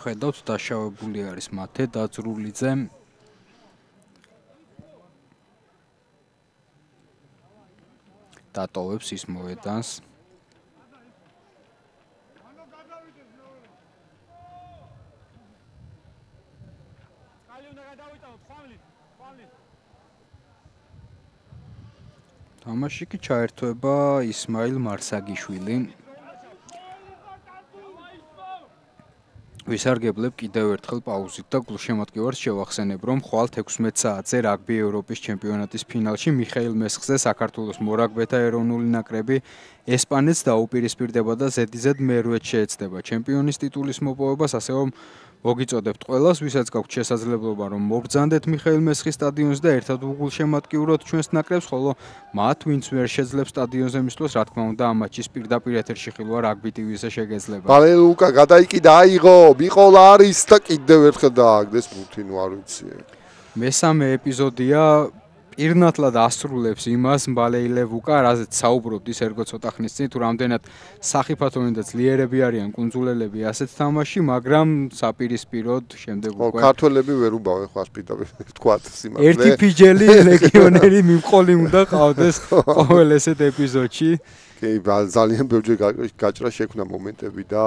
ხედავთ დაშავებული არის მათე დაძრულიძე დატოვებს ის მოედანს თამაში კი ჩაერთვება ისმაილ მარსაგიშვილი ვისარგებლებ კიდევ ერთხელ პაუზით და გულშემატკივარს შევახსენებ, რომ ხვალ 16 საათზე რაგბი ევროპის ჩემპიონატის ფინალში მიხეილ მესხზე საქართველოს მორაგბეთა ეროვნული ნაკრები ესპანეთს დაუპირისპირდება და ზედიზედ მერვედ შეეცდება ჩემპიონის ტიტულის მოპოვებას, ასე რომ მოგიწოდებთ ყველას, ვისაც გაქვთ შესაძლებლობა, რომ მობრძანდეთ მიხეილ მესხის სტადიონზე და ერთად უგულშემატკივროთ ჩვენს ნაკრებს, ხოლო მათ, ვინც ვერ შეძლებს სტადიონზე მისვლას, რა თქმა უნდა, ამ მატჩის პირდაპირ ეთერში ხილვა რაგბი TV-ზე შეგეძლება. ბალე ლუკა გადაიკიდა, აიღო, მიყოლა არის და კიდევ ერთხელ დააგდეს ბუთი, ნუ არ ვიცი. მესამე ეპიზოდია პირნათლად ასრულებს იმას მბალეილე ვუკა, რაზეც საუბრობთ ის ერგო ცოტა ხნის წინ, თუ რამდენად სახიფათონი და ძლიერები არიან კუნძულელები ასეთ თამაში, მაგრამ საპირისპიროდ შემდეგ უკვე ქართველები ვერ უბავენ ხوار პირდაპირ თქვათ სიმართლე. ერთი ფიჯელი ლეგიონერი მიმყოლი უნდა ყავდეს ყოველ ესეთ ეპიზოდში. კი, ძალიან ბევრჯერ გაჭრა შექმნა მომენტები და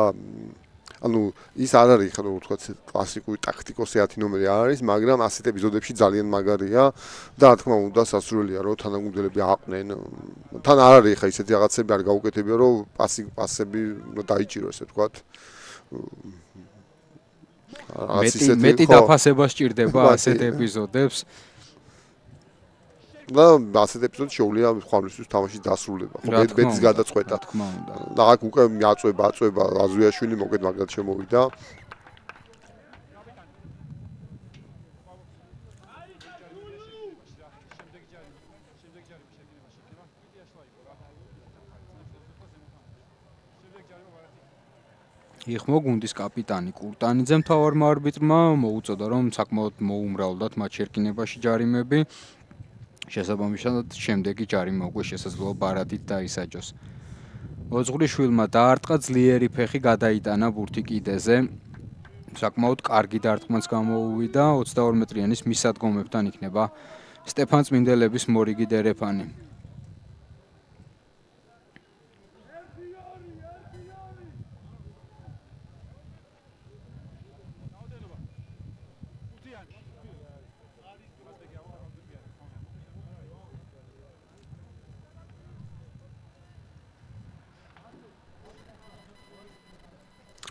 ანუ ის არ არის ხო ვთქვათ კლასიკური ტაქტიკოსი 10 ნომერი არ არის, მაგრამ ასეთ ეპიზოდებში ძალიან მაგარია და რა თქმა უნდა სასურველია რომ თანაგუნდელები აყვნენ. თან არ არის ხა ისეთი რაღაცები არ გაუკეთებია რომ პასები დაიჭირო ესე ვთქვათ. მეტი დაფასება სჭირდება ასეთ ეპიზოდებს. და ასეთ ეპიზოდში შეუძლია ხვალისთვის თამაშის დასრულება. ხო ბედის გადაწყვეტა. რა თქმა უნდა. და აქ უკვე აწובה აზუიაშვილი მოკეთ მაგათ შემოვიდა. იხმო გუნდის კაპიტანი კურტანიძე მთავარმა არბიტრმა მოუწოდა რომ საკმაოდ მოუმრავლდათ მათ შერკინებაში ჯარიმები. შესაბამისად შემდეგი ჯარიმა უკვე შესაძლოა ბარათით დაისაჯოს. ოძღვრიშვილმა დაარტყა ძლიერი ფეხი გადაიტანა ბურთი კიდეზე. საკმაოდ კარგი დარტყმაც გამოუვიდა 22 მეტრიანის მისადგომებთან იქნება სტეფან წმინდელების მორიგი დერეფანი.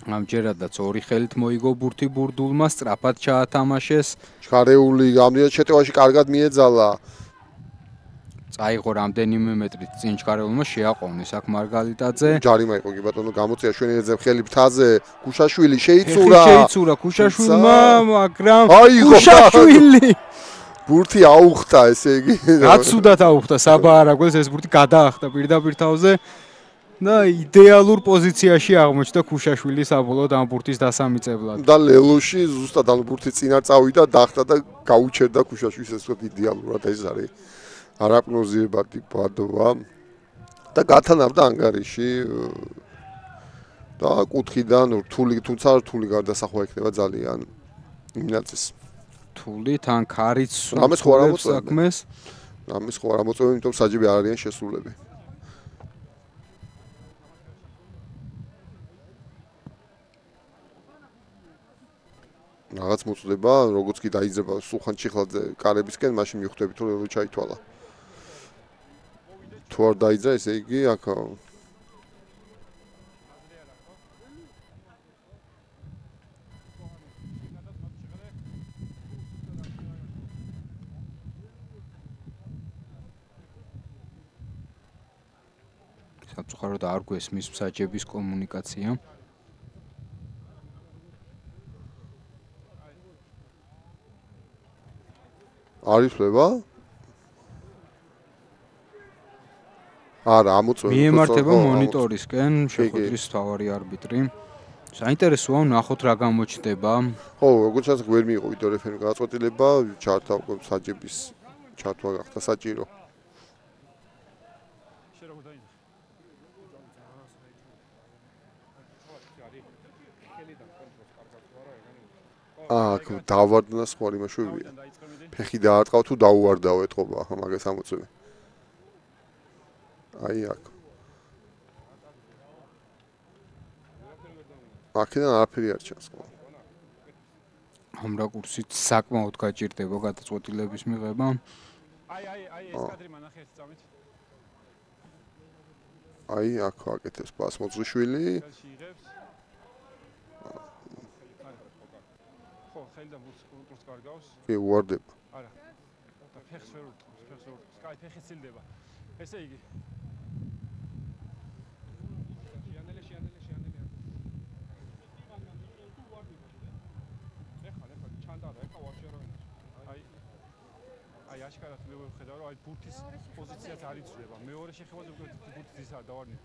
ამჯერადაც ორი ხელით მოიგო ბურთი ბურდულმა სწრაფად ჩაათამაშეს. ჩქარეული გამდიდრ შეტევაში კარგად მიეძალა. წაიღო რამდენიმე მეტრით წინ ჩქარეულმა შეაყოვნეს აქ მარგალიტაძე. ჯარიმა იყო კი ბატონო გამოწია შვენიძე ხელი ფთაზე ქუშაშვილი შეიცურა. შეიცურა ქუშაშვილმა, მაგრამ ქუშაშვილი ბურთი აუხტა ესე იგი. გაცუდათ აუხტა საბაარაგველს ეს ბურთი გადაახტა პირდაპირ თავზე. და იდეალურ პოზიციაში აღმოჩნდა ქუშაშვილი საბოლოოდ ამ ბურთის დასამიწებლად. და ლელოში ზუსტად ამ ბურთი წინარ წავიდა, დაახტა და გაუჩერდა ქუშაშვილს ეს ვთქვათ იდეალურად ეს არის. არაპროგნოზირებადი ბადოა და გათანაბდა ანგარიში და კუთხიდან რთული, თუმცა რთული გარდასახვა იქნება ძალიან იმნაცის. რთული, თან ქარიც რამეს ხო არ ამოწევენ საქმეს. რამეს ხო არ ამოწევენ, იმიტომ საჯები არ არიან შესრულები. რაღაც მოწდება, როგორც კი დაიძრება სულხან ჩიხლაძე კარებისკენ, მაშინ მიხვდებით რომ ელო ჩაითვალა. თუ არ დაიძრა, ესე იგი აქ სამწუხაროდ არ გვესმის მსაჯების კომუნიკაცია. არის ფლება? არა, ამოწევენ. მიემართება მონიტორისკენ შეხვედრის მთავარი არბიტრი. საინტერესოა ნახოთ რა გამოჩნდება. ხო, როგორც ასე ვერ მიიღო ვიდეო რეფერენტი გადაწყვეტილება, ჩართა უკვე მსაჯების ჩართვა გახდა საჭირო. აქ დავარდნა სხვა იმაშვებია. ფეხი დაარტყავ თუ დაუვარდაო ეთყობა, ახლა მაგას ამოწევენ. აი აქ. აქედან არაფერი არ ჩანს ხო? ამ რაკურსით საკმაოდ გაჭირდება გადაწყვეტილების მიღება. ეს კადრი მანახე ეს წამით. აი აქ აკეთებს პას მოძღვიშვილი. ხო, ხელი და ბურთს კარგავს. კი, უვარდება. არა. და ფეხს ვერ უტყვის, ფეხს ვერ უტყვის. კაი, ფეხი ცილდება. ესე იგი. აი აშკარად მე ვხედავ რომ აი ბურთის პოზიციაც არ იცვლება. მეორე შეხებაზე უკვე ბურთის ისაა დავარნი.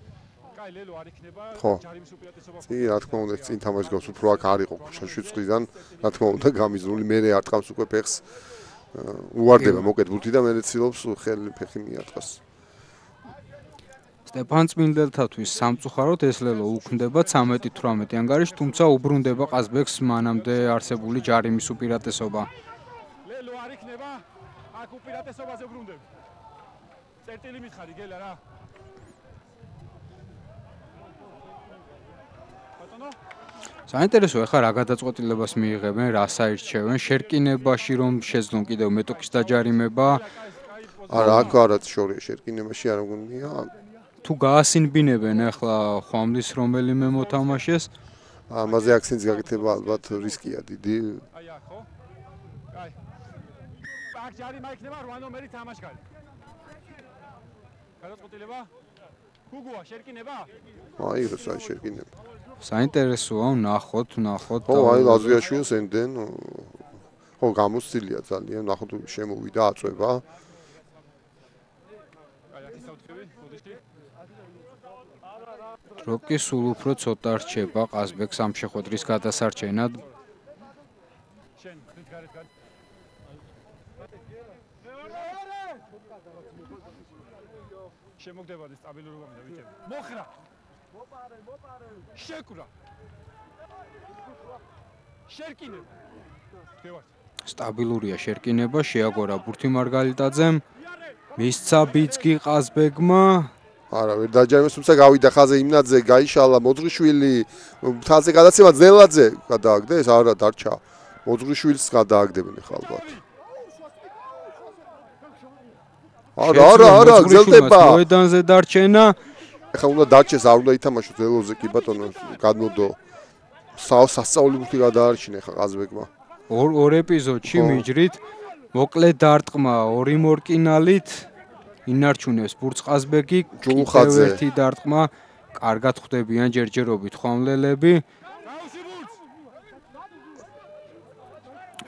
კაი, ლელო არ იქნება ჯარიმის უპირატესობა. კი, რა თქმა უნდა, წინ თამაში გავს უფრო აქ არ იყო შაშუცყიდან, რა თქმა უნდა, გამიზრული, მე არ ტყავს უკვე ფეხს. უვარდება მოკეთ ბურთი და მე ცდილობს ხელი ფეხი მიატყას. სტეფან წმინდელთათვის სამწუხაროდ ეს ლელო უქმდება 13-18 ანგარიშ, თუმცა უბრუნდება ყაზბეგს მანამდე არსებული ჯარიმის უპირატესობა. ლელო არ იქნება აქ უპირატესობაზე უბრუნდება. წერტილი მითხარი გელა რა. ბატონო საინტერესოა ხა რა გადაწყვეტილებას მიიღებენ, რა საირჩევენ, შერკინებაში რომ შეძლონ კიდევ მეტოქის დაჯარიმება. არა, აქ არაც შორია შერკინებაში არ მგონია. თუ გაასინბინებენ ახლა ხვამლის რომელიმე მოთამაშეს, ამაზე აქცენტს გაკეთება ალბათ რისკია დიდი. აი აქ ხო? კაი. აქ ჯარიმა იქნება 8 ნომერი თამაშგარი. გადაწყვეტილება? გუგუა შერკინება? აი როცა შერკინება. საინტერესოა ნახოთ. ხო, აი ლაზვიაშვილს ენდენ. ხო, გამოსცილია ძალიან, ნახოთ შემოვიდა აწვება. აი აქ ისაუთხები, მოდიშტი. როკი სულ უფრო ცოტა რჩება ყაზბეგს ამ შეხვედრის გადასარჩენად. შენ ხით გარეთ გარ. შემოგდებოდი სტაბილურობა მინდა ვიჭერ. მოხრა. მოპარე. შეკვრა. შერკინე. გევართ. სტაბილურია შერკინება, შეაგორა ბურთი მარგალიტაძემ. მისცა ბიძგი ყაზბეგმა. არა, ვერ დაჯარიმეს, თუმცა გავიდა ხაზე იმნაძე, გაიშალა მოძღვიშვილი, თალზე გადაცემა ძელაძე გადააგდეს, არა დარჩა. მოძღვიშვილს გადააგდებენ ახლა ალბათ. არა, გზელდება. მოედანზე დარჩენა. ახლა უნდა დარჩეს, არ უნდა ითამაშოს ძელოზე კი ბატონო, გადმოდო. სასწაული ბურთი გადაარჩინა ახლა ყაზბეგმა. ორ ეპიზოდში მიჯრით მოკლე დარტყმა ორი მორკინალით ინარჩუნებს ბურთს ყაზბეგი, კიდევ ერთი დარტყმა, კარგად ხვდებიან ჯერჯერობით ხვამლელები.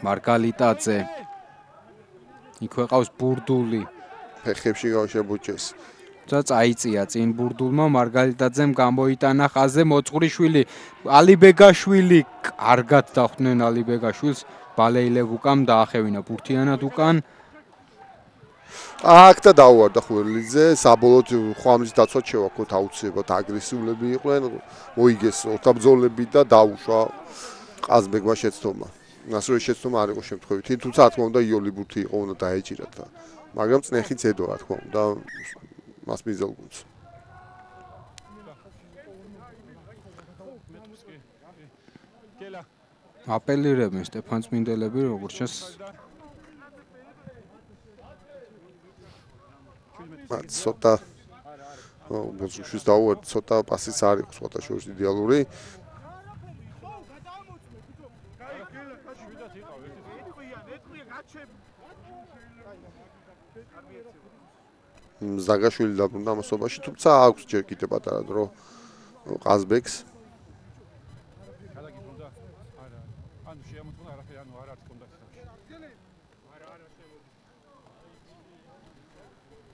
მარგალიტაძე. იქვე ყავს ბურდული. ფეხებში გავშებუჭეს. და წაიწია წინ ბურდულმა, მარგალიტაძემ გამოიტანა ხაზე მოწყვრიშვილი, ალიბეგაშვილი, კარგად დახვდნენ ალიბეგაშვილს, ბალეილებუკამ დაახევინა ბურთიანად უკან. აქ და დაუვარდა ხურლიძე, საბოლოოდ ხვამლის დაცვაც შევაქოთ აუცილებლად აგრესიულები იყვნენ, მოიგეს ორთაბრძოლები და დაუშვა ყაზბეგმა შეცდომა. ასრე შეცდომა არ იყო შემთხვევითი, თუმცა რა თქმა უნდა იული ბურთი იყო, უნდა დაეჭირათ და მაგრამ წნეხიც ედო რა თქმა უნდა მას მიზელგუნს. აპელირებენ სტეფან წმინდელები, როგორც ჩანს. ცოტა ბოძუშვის დაუვარდა ცოტა პასიც არ იყო სხვათა შორის იდეალური. ზაგაშვილი დაბრუნდა ამასობაში, თუმცა აქვს ჯერ კიდევ პატარა დრო ყაზბეგს.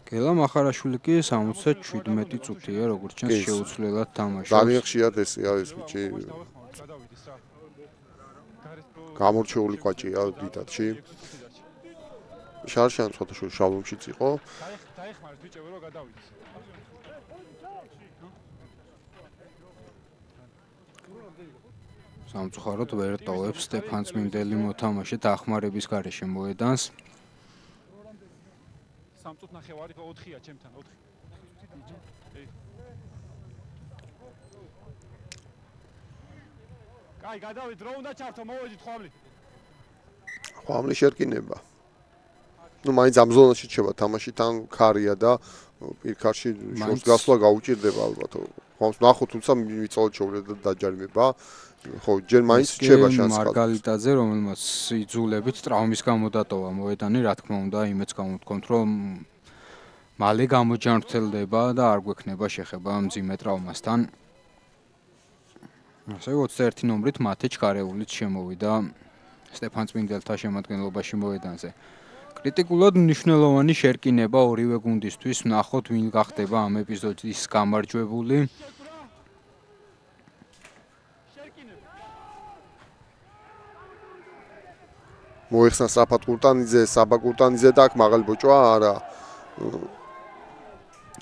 გელა მახარაშვილი კი 77 წუთია, როგორც ჩანს შეუცვლელად თამაშობს. ძალიან ხშირად ეს არის ბიჭი. გამორჩეული ყვაჭია დიდათში. შარშან ცოტა შავლომშიც იყო. დაეხმარეთ ბიჭებო რომ გადავიდეს. სამწუხაროდ ვერ ტოვებს სტეფან წმინდელი მოთამაშე დახმარების გარეშე მოედანს. 3 წუთი ნახევარი 4-ია ჩემთან 4. კაი, გადავიდ, დრო უნდა ჩართო, მოვედით ხვამლი. ხვამლი შერკინება. ნუ მაინც ამ ზონაში რჩება თამაში, თან ქარია და პირქარში შორს გასვლა გაუჭირდება ალბათ. ხვამს ნახო, თუმცა მიწოლეთ შეუძლია დაჯარიმება. ხო, ჯერ მაინც რჩება შანსი. მარგალიტაძე, რომელმაც იძულებით ტრავმის გამო დატოვა მოედანი, რა თქმა უნდა, იმეც გამოვთქვამთ, რომ მალე გამოჯანმრთელდება და არ გვექნება შეხება მძიმე ტრავმასთან. ასე 21 ნომრით მათე ჩქარეულიც შემოვიდა სტეფან წმინდელთა შემადგენლობაში მოედანზე. კრიტიკულად მნიშვნელოვანი შერკინება ორივე გუნდისთვის, ვნახოთ ვინ გახდება ამ ეპიზოდის გამარჯვებული. მოიხსნა საფათ კურტანიძე, საბა კურტანიძე და აქ მაღალი ბოჭვა არა.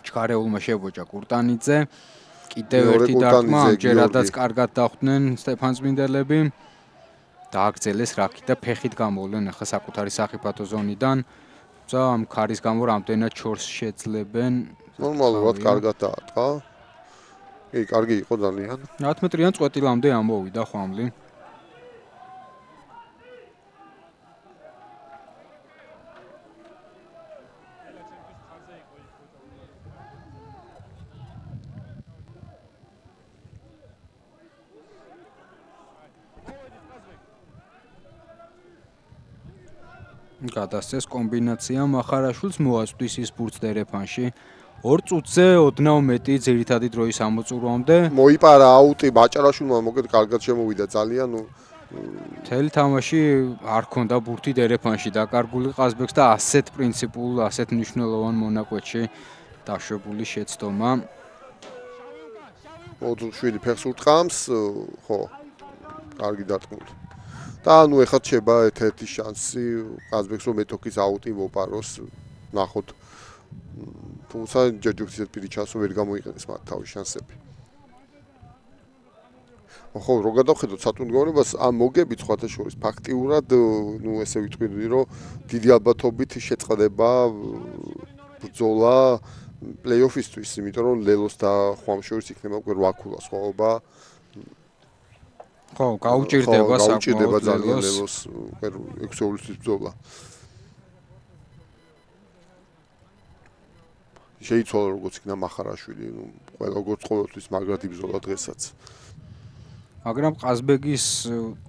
ჩქარეულმა შებოჭა კურტანიძე. კიდევ ერთი დარტყმა, ამჯერადაც კარგად დახვდნენ სტეფან წმინდელები. დააგრძელეს რაკი და ფეხით გამოვლენ ახლა საკუთარი საფათო ზონიდან. თუმცა ამ ქარის გამო რამდენად შორს შეძლებენ. ნორმალურად კარგად დაარტყა. კი, კარგი იყო ძალიან. 10 მეტრიან წვეტილამდე ამოვიდა ხვამლი. გადასცეს კომბინაცია მახარაშვილს მოაწვდის ის ბურთს დერეფანში 2 წუთზე ოდნავ მეტი ძირითადი დროის ამოწურვამდე მოიპარა აუტი ბაჭარაშვილმა მოკეთ კარგად შემოვიდა ძალიან მთელი თამაში არ ქონდა ბურთი დერეფანში დაკარგული ყაზბეგს და ასეთ პრინციპულ ასეთ მნიშვნელოვან მონაკვეთში დაშვებული შეცდომა მოძულშვილი ფეხს ურტყამს ხო კარგი დარტყმული და ანუ ეხლა რჩება ერთ-ერთი შანსი ყაზბეგს რომ მეტოქის აუტი მოპაროს ნახოთ თუმცა ჯერჯერობით პირი ჩანს რომ ვერ გამოიყენეს მათ თავის შანსები ხო რო გადავხედოთ სატუნგორებას ამ მოგებით სხვათა შორის ფაქტიურად ნუ ესე ვიტყვი რომ დიდი ალბათობით შეწყდება ბრძოლა პლეიოფისთვის იმიტომ რომ ლელოს და ხვამ შორის იქნება უკვე 8 ქულას ხოობა ხო გაუჭირდება საკმაოდ ძალიან ლელოს უკვე 6 ოვლისთვის ბრძოლა შეიცვალა როგორც იქნა მახარაშვილი ნუ ყველა როგორც ყოველთვის მაგრად იბრძოლა დღესაც მაგრამ ყაზბეგის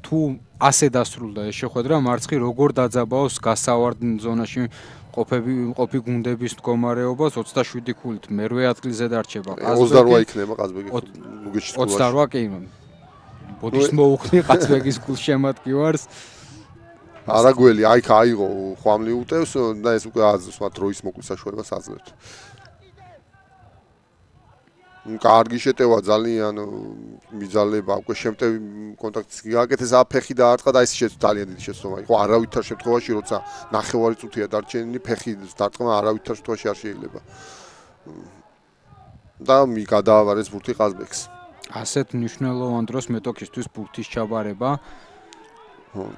თუ ასე დასრულდა ეს შეხვედრა მარცხი როგორ დაძაბავს გასავარდ ზონაში ყოფი გუნდების მდგომარეობას 27 ქულით მერვე ადგილზე დარჩება ყაზბეგი 28 იქნება ყაზბეგი მუგეში 28 კი ბოდიშს მოუხდი ყაზბეგის გულშემატკივარს არაგველი აი აიღო ხვამლი უტევს და ეს უკვე აძლევს მათ დროის მოკლის საშუალებას აძლევთ კარგი შეტევა ძალიან მიზალება უკვე შემტევი კონტაქტის გააკეთეს აფეხი დაარტყა და ეს ძალიან დიდი შეცდომა იყო არავითარ შემთხვევაში როცა ნახევარი წუთია დარჩენილი ფეხი დარტყმა არავითარ შემთხვევაში არ შეიძლება და გადაავარეს ბურთი ყაზბეგს ასეთ მნიშვნელოვან დროს მეტოქისთვის ბურთის ჩაბარება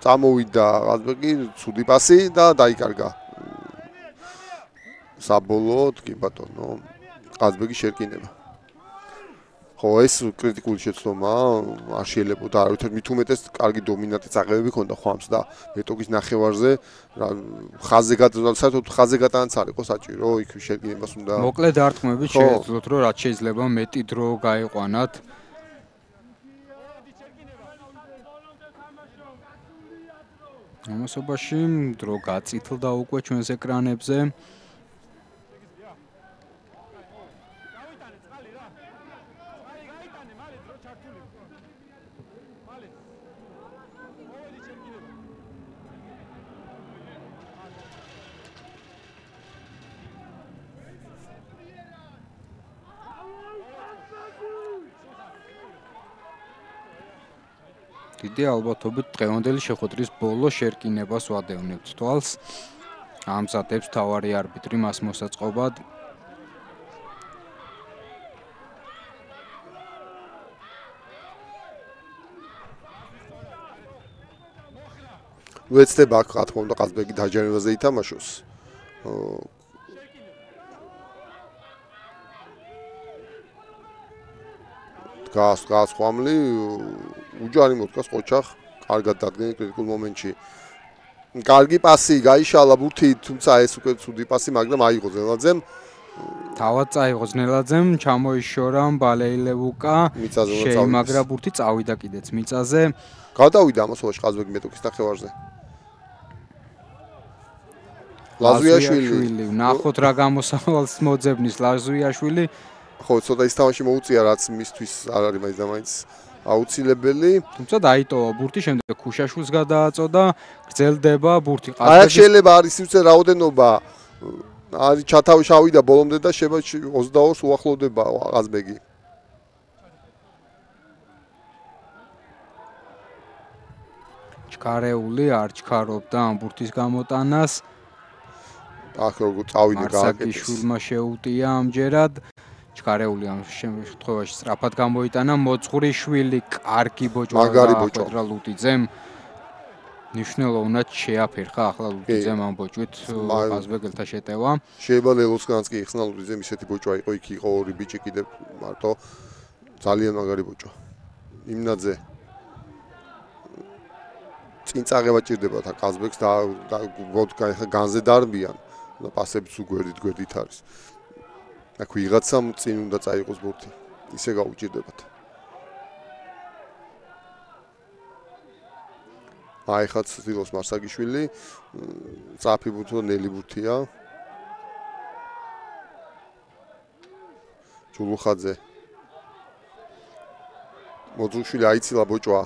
წამოვიდა ყაზბეგი ცუდი პასი და დაიკარგა საბოლოოდ კი ბატონო ყაზბეგი შერკინება ხო, ეს კრიტიკული შეცდომა არ შეიძლება და არავითარ მით უმეტეს კარგი დომინანტი წაღებები ქონდა ხვამს და მეტოქის ნახევარზე ხაზზე საერთოდ ხაზზე გატანაც არ იყო საჭირო, იქ შეგინებას უნდა. მოკლედ დარტყმებით შეეძლოთ, რომ რაც შეიძლება მეტი დრო გაიყვანათ. ამასობაში დრო გაწითლდა უკვე ჩვენს ეკრანებზე. დიდი ალბათობით დღევანდელი შეხვედრის ბოლო შერკინებას ვადევნებთ თვალს. ამზადებს თავარი არბიტრი მას მოსაწყობად. ვეცდება აქ რა თქმა უნდა ყაზბეგი დაჯერებაზე ითამაშოს. გას ხვამლი უჯარი მოდგას ყოჩახ კარგად დადგენილი კრიტიკულ მომენტში. კარგი პასი გაიშალა ბურთი, თუმცა ეს უკვე ცუდი პასი, მაგრამ აიღო ზელაძემ. თავად წაიღო ზელაძემ, ჩამოიშორა ბალეილევუკა, შეიმაგრა ბურთი, წავიდა კიდეც მიწაზე. გადავიდა ამასობაში ყაზბეგი მეტოქის ნახევარზე. ლაზვიაშვილი, ნახოთ რა გამოსავალს მოძებნის ლაზვიაშვილი. ხო, ცოტა ის თამაში მოუწია, რაც მისთვის არ არის მაინც და მაინც აუცილებელი. თუმცა დაიტოვა ბურთი, შემდეგ ქუშაშვილს გადააწოდა, გრძელდება ბურთი ყაზბეგის. აი შეიძლება არის სივრცე რაოდენობა. არის ჩათავი შავიდა ბოლომდე და შეიძლება 22-ს უახლოვდება ყაზბეგი. ჩქარეული არ ჩქარობდა ამ ბურთის გამოტანას. აქ როგორ წავიდა გააკეთეს. მარსაგიშვილმა შეუტია ამჯერად. ჩქარეული ამ შემთხვევაში სწრაფად გამოიტანა მოძღვრიშვილი, კარგი ბოჭვა დაახვედრა ლუტიძემ. ნიშნულოვნად შეაფერხა ახლა ლუტიძემ ამ ბოჭვით ყაზბეგელთა შეტევა. შეიძლება ლელოსგანაც კი იხსნა ლუტიძემ ისეთი ბოჭვა იყო, იქ იყო ორი ბიჭი კიდე მარტო ძალიან მაგარი ბოჭვა. იმნაძე წინ წაღება ჭირდებათ აქ ყაზბეგს და განზე დარბიან და პასებიც უგვერდით არის. აქ ვიღაცამ წინ უნდა წაიყოს ბურთი. ისე გაუჭირდებათ. აი ხაც ძილოს მარსაგიშვილი, წაფი ბურთი და ნელი ბურთია. ჯულუხაძე. მოძღვრიშვილი აიცილა ბოჭვა.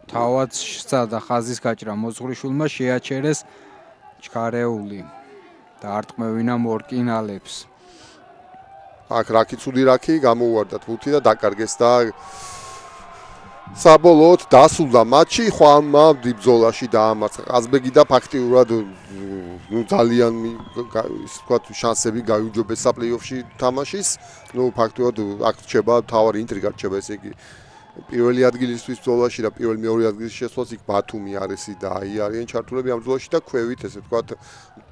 თავად სცადა ხაზის გაჭრა მოძღვრიშვილმა, შეაჩერეს ჩქარეული. დაარტყმევინა მორკინალებს. აქ რაკი ცუდი რაკი გამოუვარდათ ბურთი და დაკარგეს და საბოლოოდ დასრულდა მატჩი, ხვამმა ბრძოლაში დაამარცხა ყაზბეგი და ფაქტიურად ძალიან ისე ვთქვათ შანსები გაიუჯობესა პლეი-ოფში თამაშის. ფაქტიურად აქ რჩება თავარი ინტრიგა რჩება, ესე იგი პირველი ადგილისთვის ბრძოლაში და პირველ-მეორე ადგილის შესვლას იქ ბათუმი, არესი და აი არიან ჩართულები ამ ბრძოლაში და ქვევით ესე ვთქვათ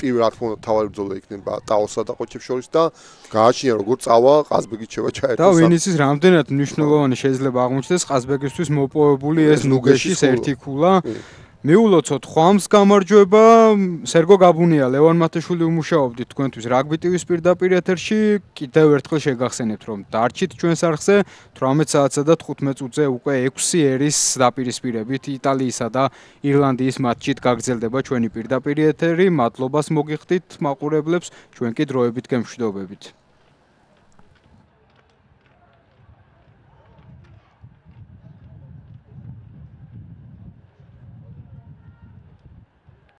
პირველ რთმონად თავარი ბრძოლა იქნება ტაოსსა და ყოჩებს შორის და გააჩნია როგორ წავა ყაზბეგი შევა ჩაერთოს. და ვინ იცის რამდენად მნიშვნელოვანი შეიძლება აღმოჩნდეს ყაზბეგისთვის მოპოვებული ეს ნუგეშის ერთი ქულა. მიულოცოთ ხვამს გამარჯვება, სერგო გაბუნია, ლევან მათეშვილი უმუშაობდით თქვენთვის რაგბი ტივის პირდაპირ ეთერში. კიდევ ერთხელ შეგახსენებთ, რომ დარჩით ჩვენს არხზე 18 საათსა და 15 წუთზე უკვე 6 ერის დაპირისპირებით იტალიისა და ირლანდიის მატჩით გაგრძელდება ჩვენი პირდაპირ ეთერი. მადლობას მოგიხდით მაყურებლებს, ჩვენ კი დროებით გემშვიდობებით.